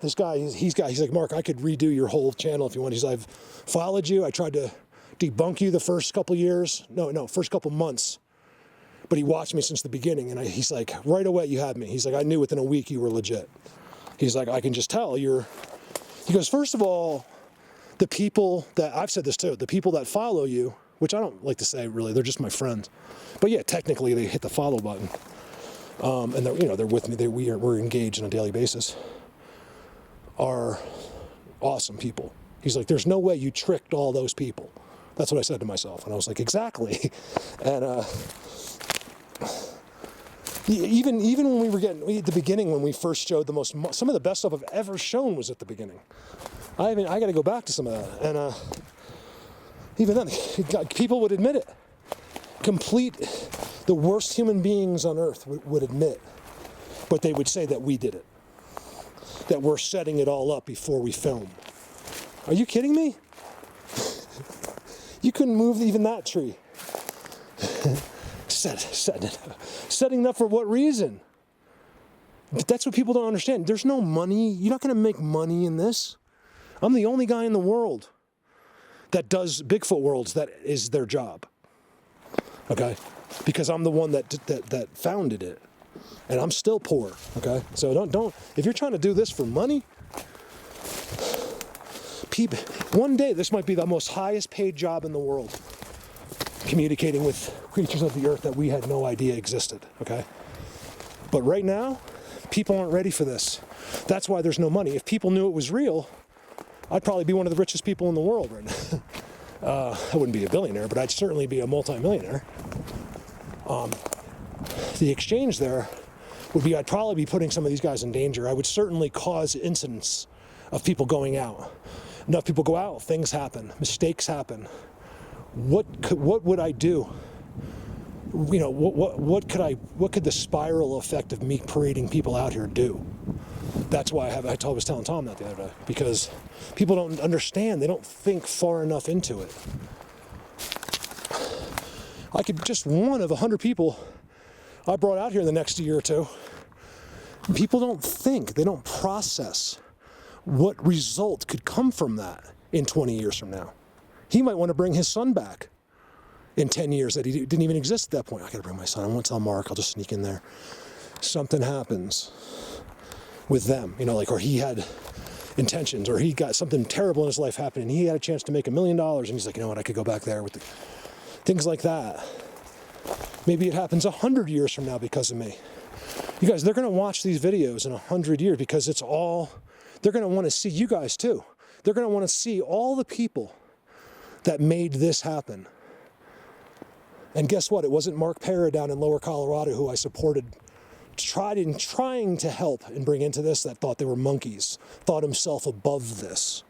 this guy, he's like, Mark, I could redo your whole channel if you want. I've followed you. I tried to debunk you the first couple years. First couple months. But he watched me since the beginning, and he's like, right away you had me. He's like, I knew within a week you were legit. He's like, I can just tell he goes, first of all, the people that, I've said this too, the people that follow you, which I don't like to say really, they're just my friends. But yeah, technically they hit the follow button. And they're with me, we're engaged on a daily basis, are awesome people. He's like, there's no way you tricked all those people. That's what I said to myself. And I was like, exactly. And even when we were at the beginning, when we first showed some of the best stuff I've ever shown was at the beginning. I got to go back to some of that. And even then, people would admit it. The worst human beings on earth would admit, but they would say that we did it. That we're setting it all up before we film. Are you kidding me? You couldn't move even that tree. Setting it up for what reason? But that's what people don't understand. There's no money. You're not going to make money in this. I'm the only guy in the world that does Bigfoot worlds. That is their job. Okay? Because I'm the one that founded it. And I'm still poor. Okay? So don't, if you're trying to do this for money, one day this might be the most highest paid job in the world. Communicating with creatures of the earth that we had no idea existed, okay? But right now, people aren't ready for this. That's why there's no money. If people knew it was real, I'd probably be one of the richest people in the world right now. I wouldn't be a billionaire, but I'd certainly be a multi-millionaire. The exchange there would be I'd probably be putting some of these guys in danger. I would certainly cause incidents of people going out. Enough people go out, things happen, mistakes happen. What would I do? You know, what could the spiral effect of me parading people out here do? That's why I was telling Tom that the other day, because people don't understand. They don't think far enough into it. I could just one of 100 people I brought out here in the next year or two. People don't think, they don't process what result could come from that in 20 years from now. He might want to bring his son back in 10 years that he didn't even exist at that point. I got to bring my son. I won't tell Mark. I'll just sneak in there. Something happens with them, you know, like, or he had intentions, or he got something terrible in his life happen, and he had a chance to make $1 million, and he's like, you know what, I could go back there with things like that. Maybe it happens 100 years from now because of me. You guys, they're going to watch these videos in 100 years because they're going to want to see you guys too. They're going to want to see all the people that made this happen. And guess what? It wasn't Mark Pera down in Lower Colorado who I supported, trying to help and bring into this, that thought they were monkeys, thought himself above this.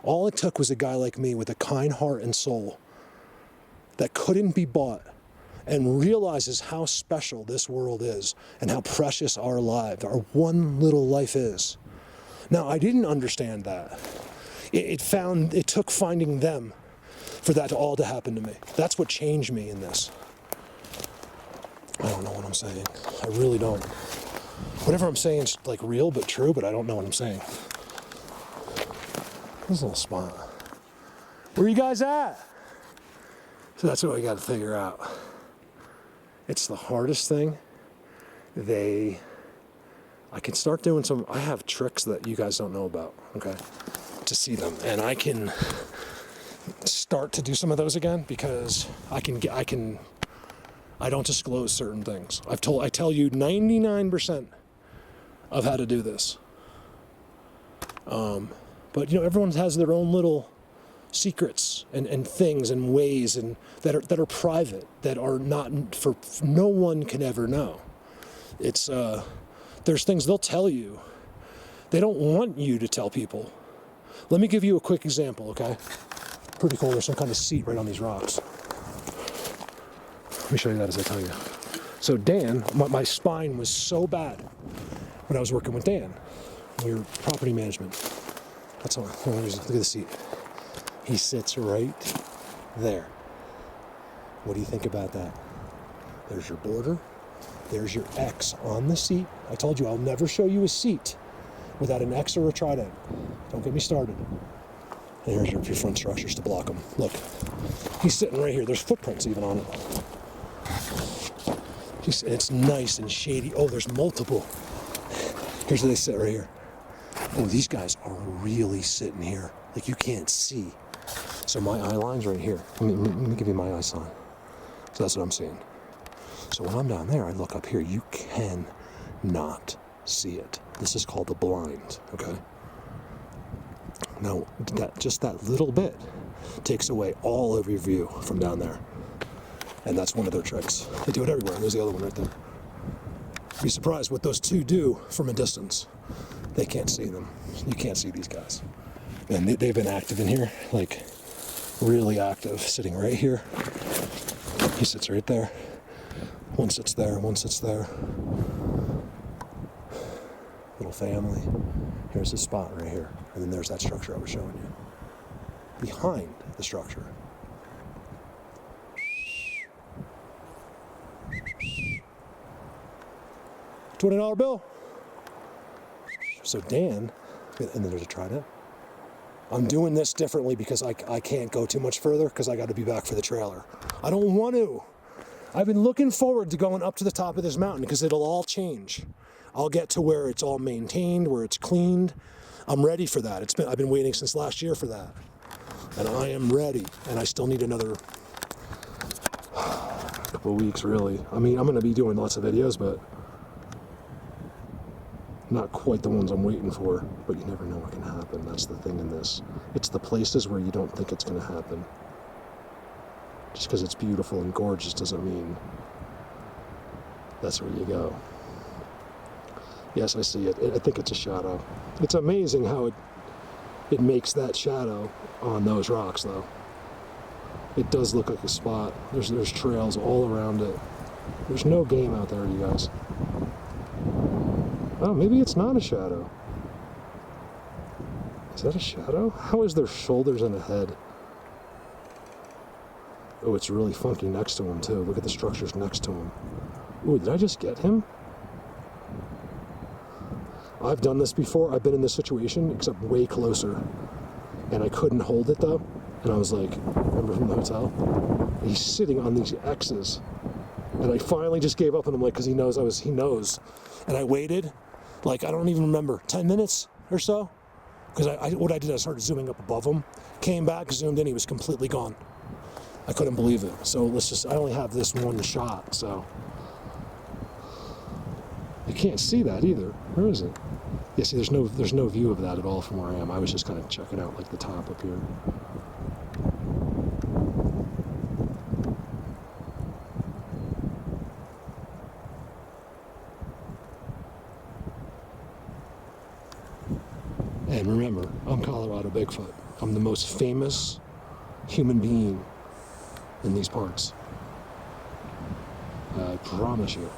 All it took was a guy like me with a kind heart and soul that couldn't be bought and realizes how special this world is and how precious our lives, our one little life is. Now, I didn't understand that. It took finding them for that all to happen to me. That's what changed me in this. I don't know what I'm saying. I really don't. Whatever I'm saying is like real but true, but I don't know what I'm saying. This little spot. Where you guys at? So that's what we got to figure out. It's the hardest thing. I can start doing I have tricks that you guys don't know about, okay? To see them. And I can start to do some of those again because I don't disclose certain things. I tell you 99% of how to do this. But everyone has their own little secrets and things and ways and that are private, that are not for no one can ever know. It's there's things they'll tell you. They don't want you to tell people. Let me give you a quick example, okay? Pretty cool. There's some kind of seat right on these rocks. Let me show you that as I tell you. So Dan, my spine was so bad when I was working with Dan. We were property management. That's all. Look at the seat. He sits right there. What do you think about that? There's your border. There's your X on the seat. I told you I'll never show you a seat without an X or a trident. Don't get me started. And here's your front structures to block them. Look, he's sitting right here. There's footprints even on it. It's nice and shady. Oh, there's multiple. Here's where they sit right here. Oh, these guys are really sitting here. Like you can't see. So my eye line's right here. Let me give you my eye sign. So that's what I'm seeing. So when I'm down there, I look up here. You can not see it. This is called a blind, okay? Now, just that little bit takes away all of your view from down there. And that's one of their tricks. They do it everywhere. There's the other one right there. You'd be surprised what those two do from a distance. They can't see them. You can't see these guys. And they've been active in here, like really active, sitting right here. He sits right there. One sits there, one sits there. Little family. Here's the spot right here. And then there's that structure I was showing you. Behind the structure. $20 bill. So Dan, and then there's a trident. I'm doing this differently because I can't go too much further because I got to be back for the trailer. I don't want to. I've been looking forward to going up to the top of this mountain because it'll all change. I'll get to where it's all maintained, where it's cleaned. I'm ready for that. I've been waiting since last year for that. And I am ready. And I still need another couple of weeks, really. I mean, I'm going to be doing lots of videos, but not quite the ones I'm waiting for. But you never know what can happen. That's the thing in this. It's the places where you don't think it's going to happen. Just because it's beautiful and gorgeous doesn't mean that's where you go. Yes, I see it. I think it's a shadow. It's amazing how it makes that shadow on those rocks, though. It does look like a spot. There's trails all around it. There's no game out there, you guys. Oh, maybe it's not a shadow. Is that a shadow? How is there shoulders and a head? Oh, it's really funky next to him, too. Look at the structures next to him. Ooh, did I just get him? I've done this before. I've been in this situation, except way closer. And I couldn't hold it, though. And I was like, remember from the hotel? He's sitting on these X's. And I finally just gave up on him, like, because he knows. And I waited, like, I don't even remember, 10 minutes or so? Because what I did, I started zooming up above him. Came back, zoomed in, he was completely gone. I couldn't believe it. So I only have this one shot, so. You can't see that either. Where is it? Yeah, see, there's no view of that at all from where I am. I was just kind of checking out like the top up here. And remember, I'm Colorado Bigfoot. I'm the most famous human being in these parts. I promise you.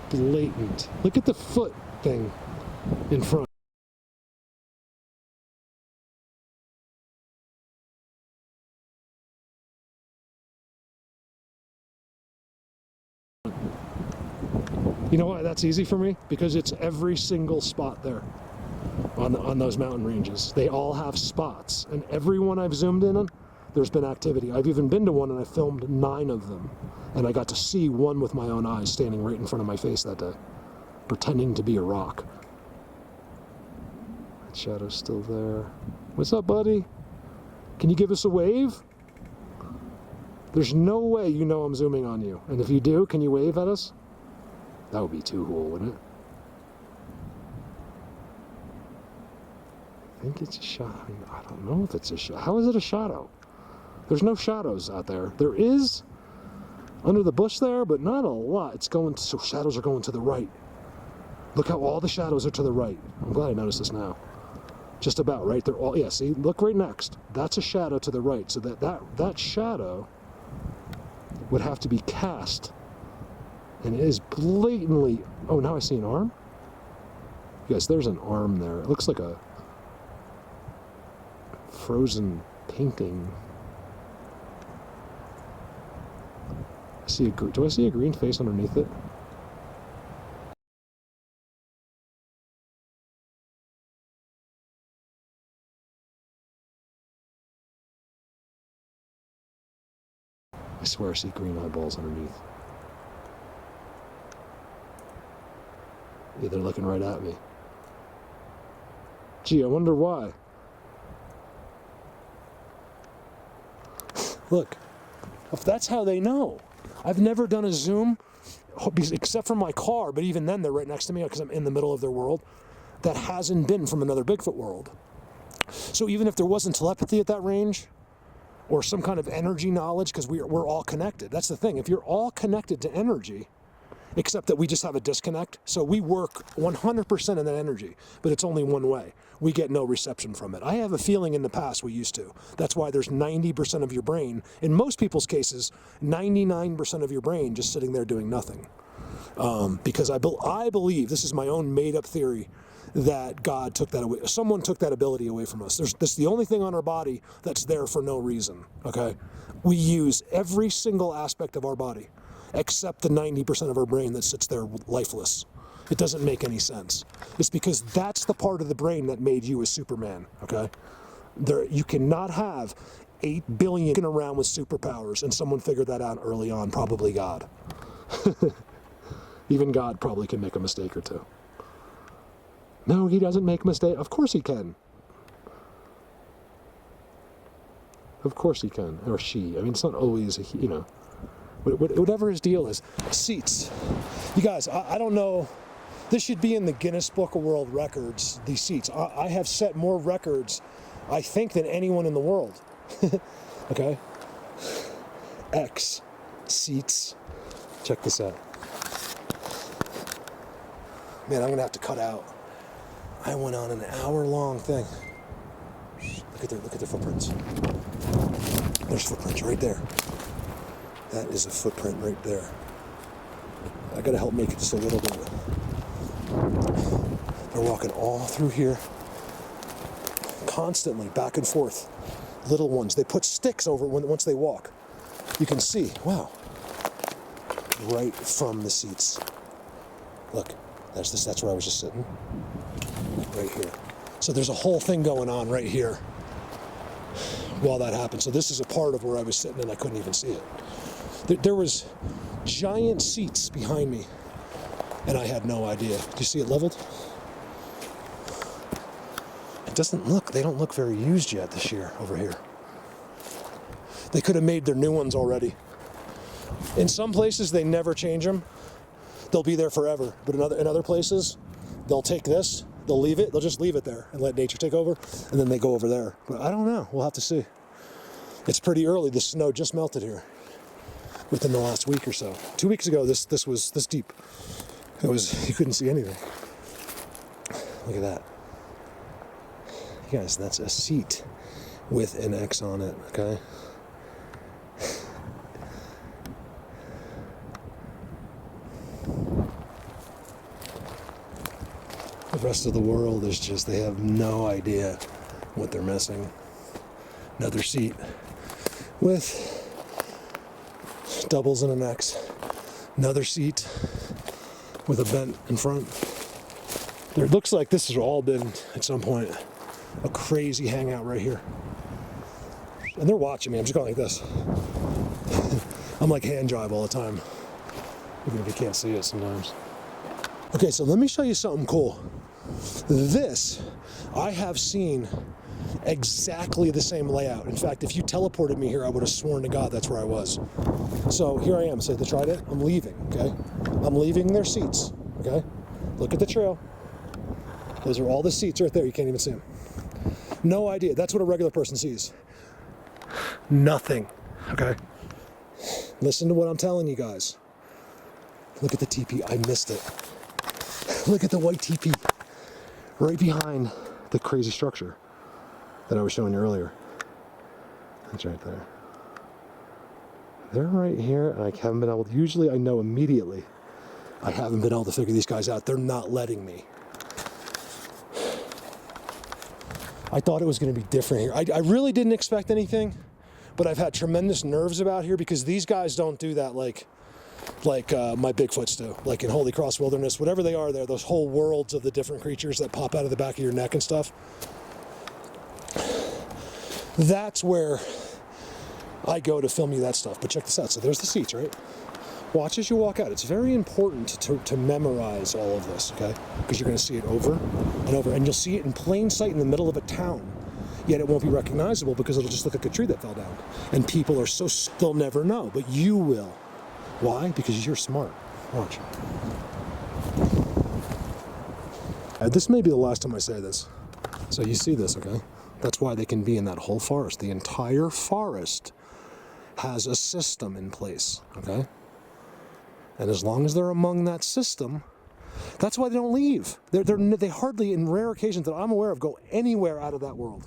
Blatant. Look at the foot thing in front. You know why that's easy for me? Because it's every single spot there on those mountain ranges. They all have spots, and every one I've zoomed in on, there's been activity. I've even been to one and I filmed 9 of them. And I got to see one with my own eyes standing right in front of my face that day, pretending to be a rock. That shadow's still there. What's up, buddy? Can you give us a wave? There's no way you know I'm zooming on you. And if you do, can you wave at us? That would be too cool, wouldn't it? think it's a shadow. I don't know if it's a shadow. How is it a shadow? There's no shadows out there. There is under the bush there, but not a lot. It's going to, so shadows are going to the right. Look how all the shadows are to the right. I'm glad I noticed this now. Just about, right? They're all, yeah, see, look right next. That's a shadow to the right. So that shadow would have to be cast. And it is blatantly, oh, now I see an arm? Yes, there's an arm there. It looks like a frozen painting. Do I see a green face underneath it? I swear I see green eyeballs underneath. Yeah, they're looking right at me. Gee, I wonder why. Look, if that's how they know. I've never done a zoom, except for my car, but even then they're right next to me because I'm in the middle of their world. That hasn't been from another Bigfoot world. So even if there wasn't telepathy at that range, or some kind of energy knowledge, because we're all connected. That's the thing. If you're all connected to energy, except that we just have a disconnect. So we work 100% in that energy, but it's only one way. We get no reception from it. I have a feeling in the past we used to. That's why there's 90% of your brain, in most people's cases, 99% of your brain just sitting there doing nothing. Because I believe, this is my own made up theory, that God took that away. Someone took that ability away from us. This is the only thing on our body that's there for no reason, okay? We use every single aspect of our body, except the 90% of our brain that sits there lifeless. It doesn't make any sense. It's because that's the part of the brain that made you a Superman, okay? You cannot have 8 billion around with superpowers, and someone figured that out early on, probably God. Even God probably can make a mistake or two. No, he doesn't make mistakes. Of course he can. Of course he can. Or she. I mean, it's not always, whatever his deal is. Seats. You guys, I don't know. This should be in the Guinness Book of World Records, these seats. I have set more records, I think, than anyone in the world. Okay? X. Seats. Check this out. Man, I'm going to have to cut out. I went on an hour-long thing. Look at their footprints. There's footprints right there. That is a footprint right there. I gotta help make it just a little bit. They're walking all through here, constantly, back and forth. Little ones. They put sticks over once they walk. You can see, wow, right from the seats. Look, that's where I was just sitting. Right here. So there's a whole thing going on right here while that happened. So this is a part of where I was sitting and I couldn't even see it. There was giant seats behind me and I had no idea. Do you see it leveled? They don't look very used yet this year over here. They could have made their new ones already. In some places they never change them. They'll be there forever. But in other places, they'll take this, they'll leave it, they'll just leave it there and let nature take over, and then they go over there. But I don't know, we'll have to see. It's pretty early, the snow just melted here within the last week or so. 2 weeks ago, this was this deep. You couldn't see anything. Look at that. You guys, that's a seat with an X on it, okay? The rest of the world is just, they have no idea what they're missing. Another seat with doubles and an X. Another seat with a vent in front. It looks like this has all been, at some point, a crazy hangout right here. And they're watching me. I'm just going like this. I'm like hand jive all the time, even if you can't see it sometimes. Okay, so let me show you something cool. This, I have seen exactly the same layout. In fact, if you teleported me here, I would have sworn to God that's where I was. So here I am. So they tried it. I'm leaving, okay? I'm leaving their seats, okay? Look at the trail. Those are all the seats right there. You can't even see them. No idea. That's what a regular person sees. Nothing. Okay? Listen to what I'm telling you guys. Look at the teepee. I missed it. Look at the white teepee right behind the crazy structure that I was showing you earlier. That's right there. They're right here, and I haven't been able to, usually I know immediately. I haven't been able to figure these guys out. They're not letting me. I thought it was going to be different here. I really didn't expect anything, but I've had tremendous nerves about here because these guys don't do that like my Bigfoots do. Like in Holy Cross Wilderness, whatever they are there, those whole worlds of the different creatures that pop out of the back of your neck and stuff. That's where I go to film you that stuff. But check this out. So there's the seats, right? Watch as you walk out. It's very important to memorize all of this, okay? Because you're going to see it over and over. And you'll see it in plain sight in the middle of a town. Yet it won't be recognizable because it'll just look like a tree that fell down. And people are so, they'll never know. But you will. Why? Because you're smart. Watch. This may be the last time I say this. So you see this, okay? That's why they can be in that whole forest. The entire forest has a system in place, okay? And as long as they're among that system, that's why they don't leave. They hardly, in rare occasions that I'm aware of, go anywhere out of that world.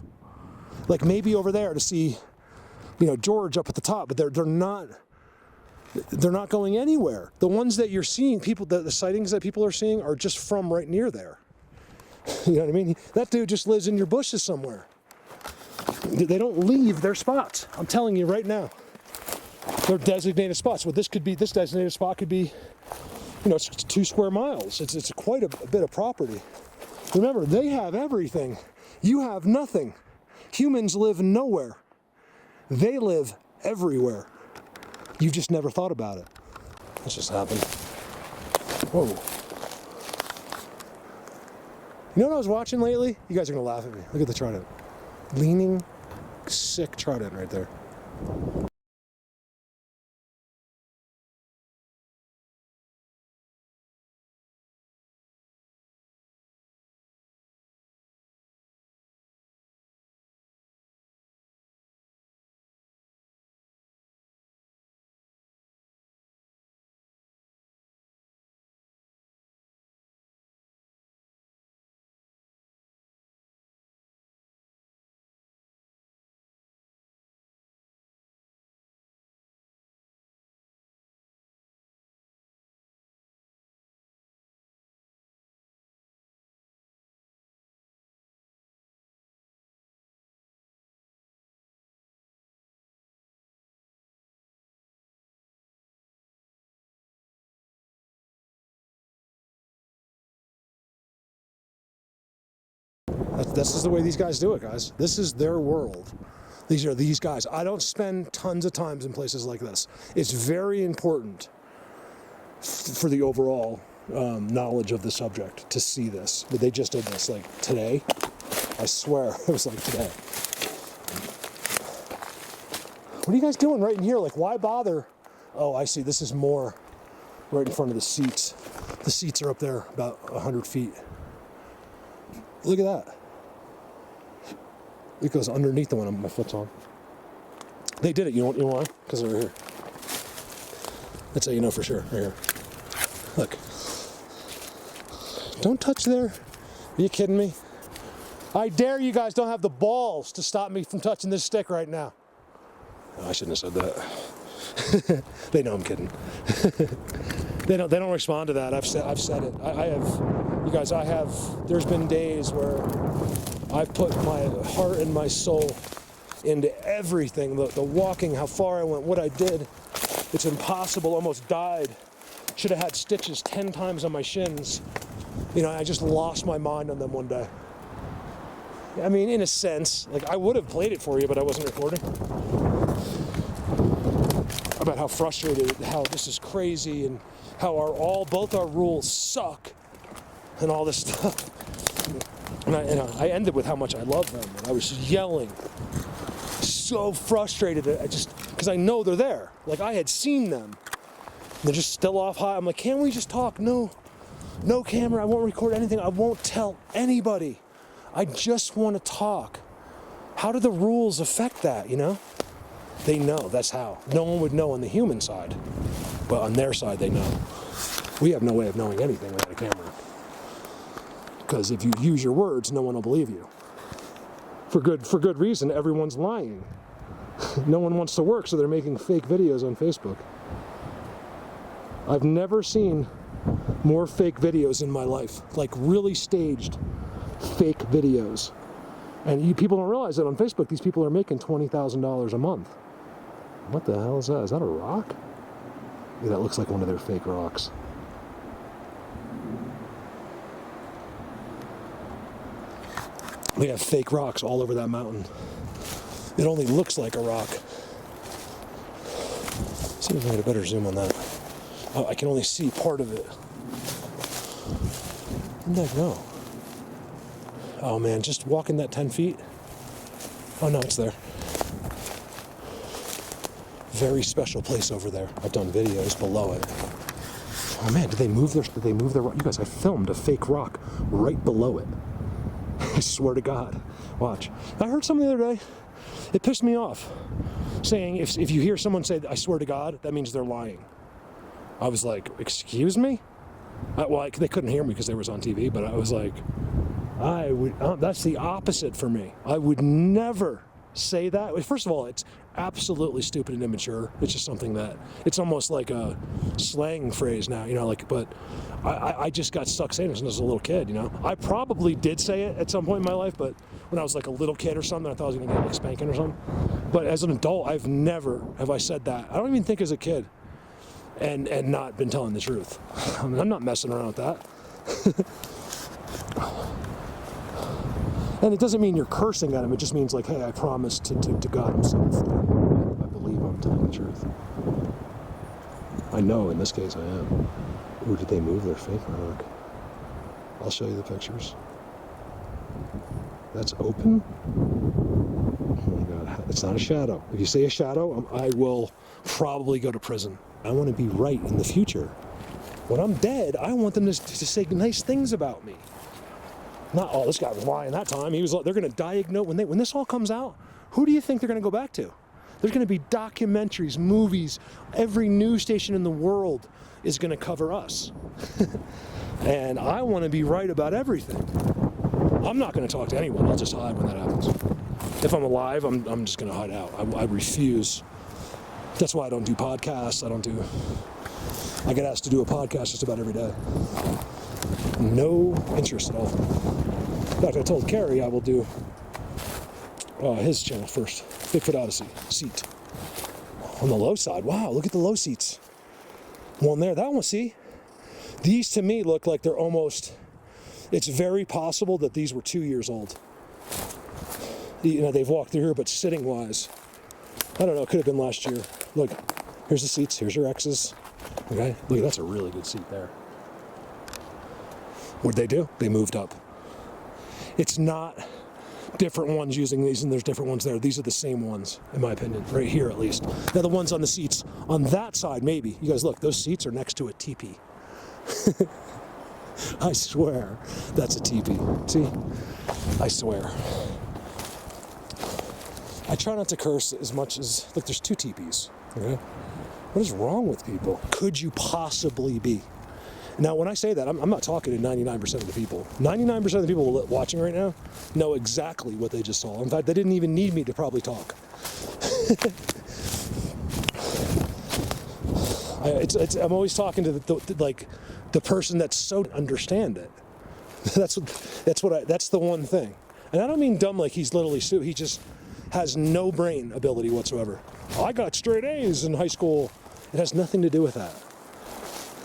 Like maybe over there to see, George up at the top, but they're not going anywhere. The ones that you're seeing, the sightings that people are seeing are just from right near there. You know what I mean? That dude just lives in your bushes somewhere. They don't leave their spots. I'm telling you right now. They're designated spots. Well, this designated spot could be, it's 2 square miles. It's quite a bit of property. Remember, they have everything. You have nothing. Humans live nowhere. They live everywhere. You've just never thought about it. This just happened. Whoa. You know what I was watching lately? You guys are going to laugh at me. Look at the trident. Leaning, sick trident right there. This is the way these guys do it, guys. This is their world. These are these guys. I don't spend tons of times in places like this. It's very important for the overall knowledge of the subject to see this. But they just did this like today. I swear it was like today. What are you guys doing right in here? Like, why bother? Oh, I see. This is more right in front of the seats. The seats are up there about 100 feet. Look at that. It goes underneath the one my foot's on. They did it. You know why? Because they're here. That's how you know for sure. Right here. Look. Don't touch there. Are you kidding me? I dare you guys don't have the balls to stop me from touching this stick right now. Oh, I shouldn't have said that. They know I'm kidding. They don't respond to that. I've said it. I have. There's been days where I've put my heart and my soul into everything. The walking, how far I went, what I did. It's impossible. Almost died. Should have had stitches 10 times on my shins. I just lost my mind on them one day. I mean, in a sense, like I would have played it for you, but I wasn't recording. About how frustrated, how this is crazy, and how both our rules suck, and all this stuff. And I ended with how much I love them, and I was yelling, so frustrated. Because I know they're there. Like I had seen them. They're just still off high. I'm like, can't we just talk? No camera. I won't record anything. I won't tell anybody. I just want to talk. How do the rules affect that, you know? They know, that's how. No one would know on the human side, but on their side they know. We have no way of knowing anything without a camera. Because if you use your words, no one will believe you. For good reason, everyone's lying. No one wants to work, so they're making fake videos on Facebook. I've never seen more fake videos in my life, like really staged fake videos. And people don't realize that on Facebook, these people are making $20,000 a month. What the hell is that? Is that a rock? Yeah, that looks like one of their fake rocks. We have fake rocks all over that mountain. It only looks like a rock. See if I can get a better zoom on that. Oh, I can only see part of it. Where'd that go? Oh man, just walking that 10 feet. Oh no, it's there. Very special place over there. I've done videos below it. Oh man, did they move their rock? You guys, I filmed a fake rock right below it. I swear to God. Watch. I heard something the other day. It pissed me off. Saying if you hear someone say, I swear to God, that means they're lying. I was like, excuse me? They couldn't hear me because they was on TV, but I was like, that's the opposite for me. I would never say that. First of all, it's absolutely stupid and immature. It's just something that, it's almost like a slang phrase now, you know, like, but I just got stuck saying it since I was a little kid, you know. I probably did say it at some point in my life, but when I was like a little kid or something, I thought I was gonna get like spanking or something. But as an adult, I've never have I said that. I don't even think as a kid and not been telling the truth. I mean, I'm not messing around with that. And it doesn't mean you're cursing at him. It just means like, hey, I promise to God himself that I believe I'm telling the truth. I know in this case I am. Ooh, did they move their fake rock? I'll show you the pictures. That's open? Oh my God, it's not a shadow. If you say a shadow, I will probably go to prison. I want to be right in the future. When I'm dead, I want them to say nice things about me. Not, oh, this guy was lying that time. They're going to diagnose, when this all comes out, who do you think they're going to go back to? There's going to be documentaries, movies, every news station in the world is going to cover us. And I want to be right about everything. I'm not going to talk to anyone. I'll just hide when that happens. If I'm alive, I'm just going to hide out. I refuse. That's why I don't do podcasts. I get asked to do a podcast just about every day. No interest at all. In fact, I told Carrie I will do his channel first. Bigfoot Odyssey, seat. On the low side, wow, look at the low seats. One there, that one, see? These to me look like they're almost, it's very possible that these were 2 years old. You know, they've walked through here, but sitting wise, I don't know, it could have been last year. Look, here's the seats, here's your X's. Okay, look, that's a really good seat there. What'd they do? They moved up. It's not different ones using these and there's different ones there. These are the same ones, in my opinion, right here at least. Now the ones on the seats, on that side maybe. You guys look, those seats are next to a teepee. I swear, that's a teepee. See? I swear. I try not to curse as much as, look, there's 2 teepees, okay? What is wrong with people? Could you possibly be? Now, when I say that, I'm not talking to 99% of the people. 99% of the people watching right now know exactly what they just saw. In fact, they didn't even need me to probably talk. I'm always talking to the person that's so understand it. That's the one thing. And I don't mean dumb like he's literally stupid. He just has no brain ability whatsoever. I got straight A's in high school. It has nothing to do with that.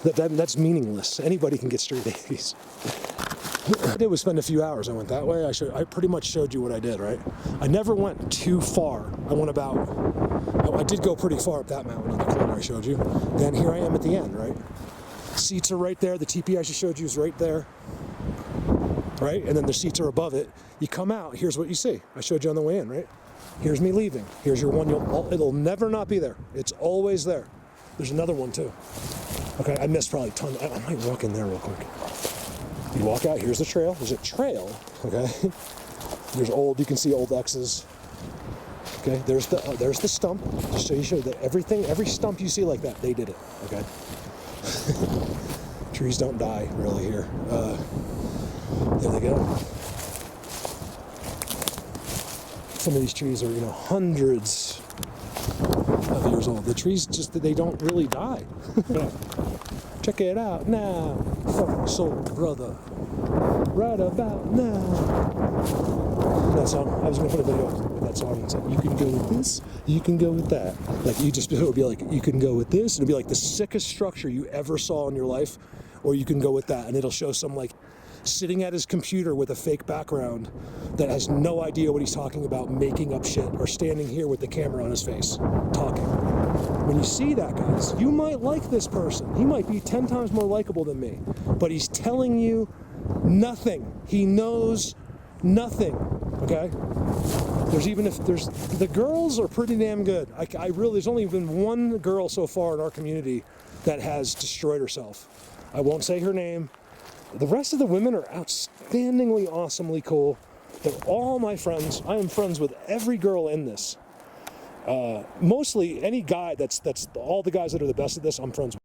That's meaningless. Anybody can get straight A's. What I did was spend a few hours. I went that way. I pretty much showed you what I did, right? I never went too far. I did go pretty far up that mountain on the corner I showed you. Then here I am at the end, right? Seats are right there. The teepee I just showed you is right there. Right? And then the seats are above it. You come out, here's what you see. I showed you on the way in, right? Here's me leaving. Here's your one. It'll never not be there. It's always there. There's another one too. Okay, I missed probably tons. I might walk in there real quick. You walk out, here's the trail. There's a trail, okay? You can see old X's. Okay, there's the stump. Just so you show that every stump you see like that, they did it. Okay. Trees don't die really here. There they go. Some of these trees are, hundreds of years old. The trees they don't really die. Check it out now, fucking soul brother. Right about now. That song. I was gonna put a video with that song and say, you can go with this, you can go with that. Like it would be like, you can go with this, and it'd be like the sickest structure you ever saw in your life, or you can go with that, and it'll show some like sitting at his computer with a fake background that has no idea what he's talking about, making up shit, or standing here with the camera on his face, talking. When you see that, guys, you might like this person. He might be 10 times more likable than me, but he's telling you nothing. He knows nothing, okay? The girls are pretty damn good. There's only been one girl so far in our community that has destroyed herself. I won't say her name. The rest of the women are outstandingly, awesomely cool. They're all my friends. I am friends with every girl in this. Mostly any guy that's all the guys that are the best at this, I'm friends with.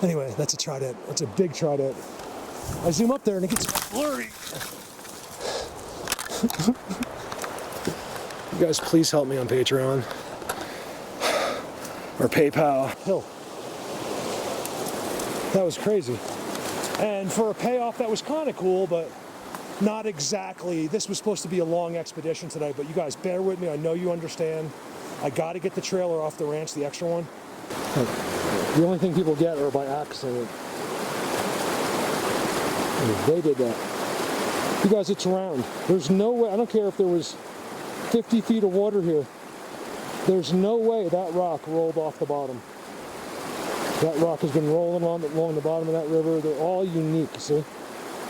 Anyway, that's a trident. That's a big trident. I zoom up there and it gets blurry. You guys, please help me on Patreon or PayPal. Hill. That was crazy. And for a payoff, that was kind of cool, but not exactly. This was supposed to be a long expedition today, but you guys bear with me. I know you understand. I got to get the trailer off the ranch, the extra one. The only thing people get are by accident. They did that. You guys, it's round. There's no way, I don't care if there was 50 feet of water here. There's no way that rock rolled off the bottom. That rock has been rolling along the bottom of that river. They're all unique, see?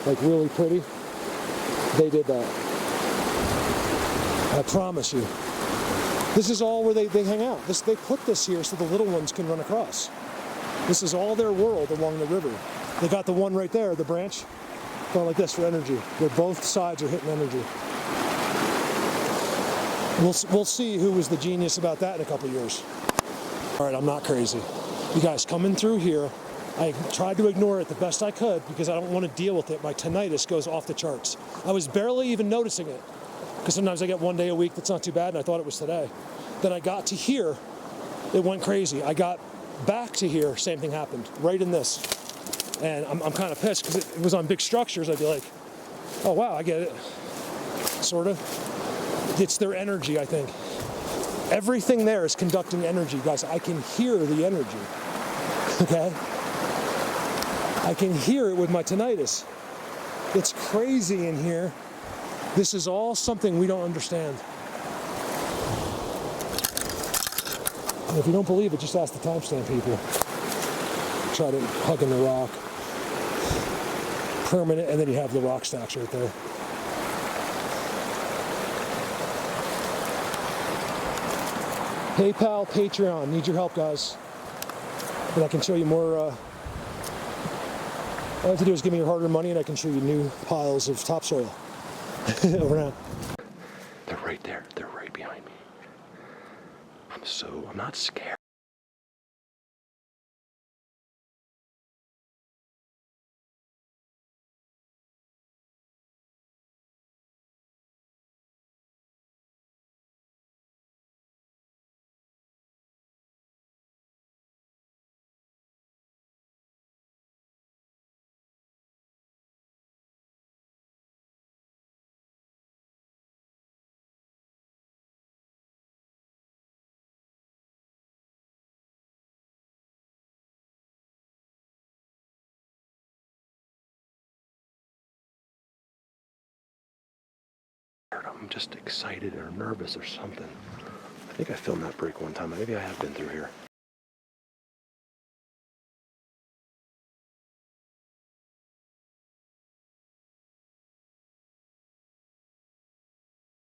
Like really pretty. They did that. I promise you. This is all where they hang out. They put this here so the little ones can run across. This is all their world along the river. They got the one right there, the branch, going like this for energy. Where both sides are hitting energy. We'll see who was the genius about that in a couple of years. All right, I'm not crazy. You guys coming through here, I tried to ignore it the best I could because I don't want to deal with it. My tinnitus goes off the charts. I was barely even noticing it because sometimes I get one day a week that's not too bad, and I thought it was today. Then I got to here, it went crazy. I got back to here, same thing happened, right in this. And I'm kind of pissed because it was on big structures. I'd be like, oh wow, I get it, sort of. It's their energy, I think. Everything there is conducting energy, guys. I can hear the energy, okay? I can hear it with my tinnitus. It's crazy in here. This is all something we don't understand. And if you don't believe it, just ask the timestamp people. Try to hug in the rock. Permanent, and then you have the rock stacks right there. PayPal, Patreon, need your help, guys. And I can show you more. All I have to do is give me your hard-earned money and I can show you new piles of topsoil. Over now. They're right there. They're right behind me. I'm not scared. I'm just excited or nervous or something. I think I filmed that break one time. Maybe I have been through here.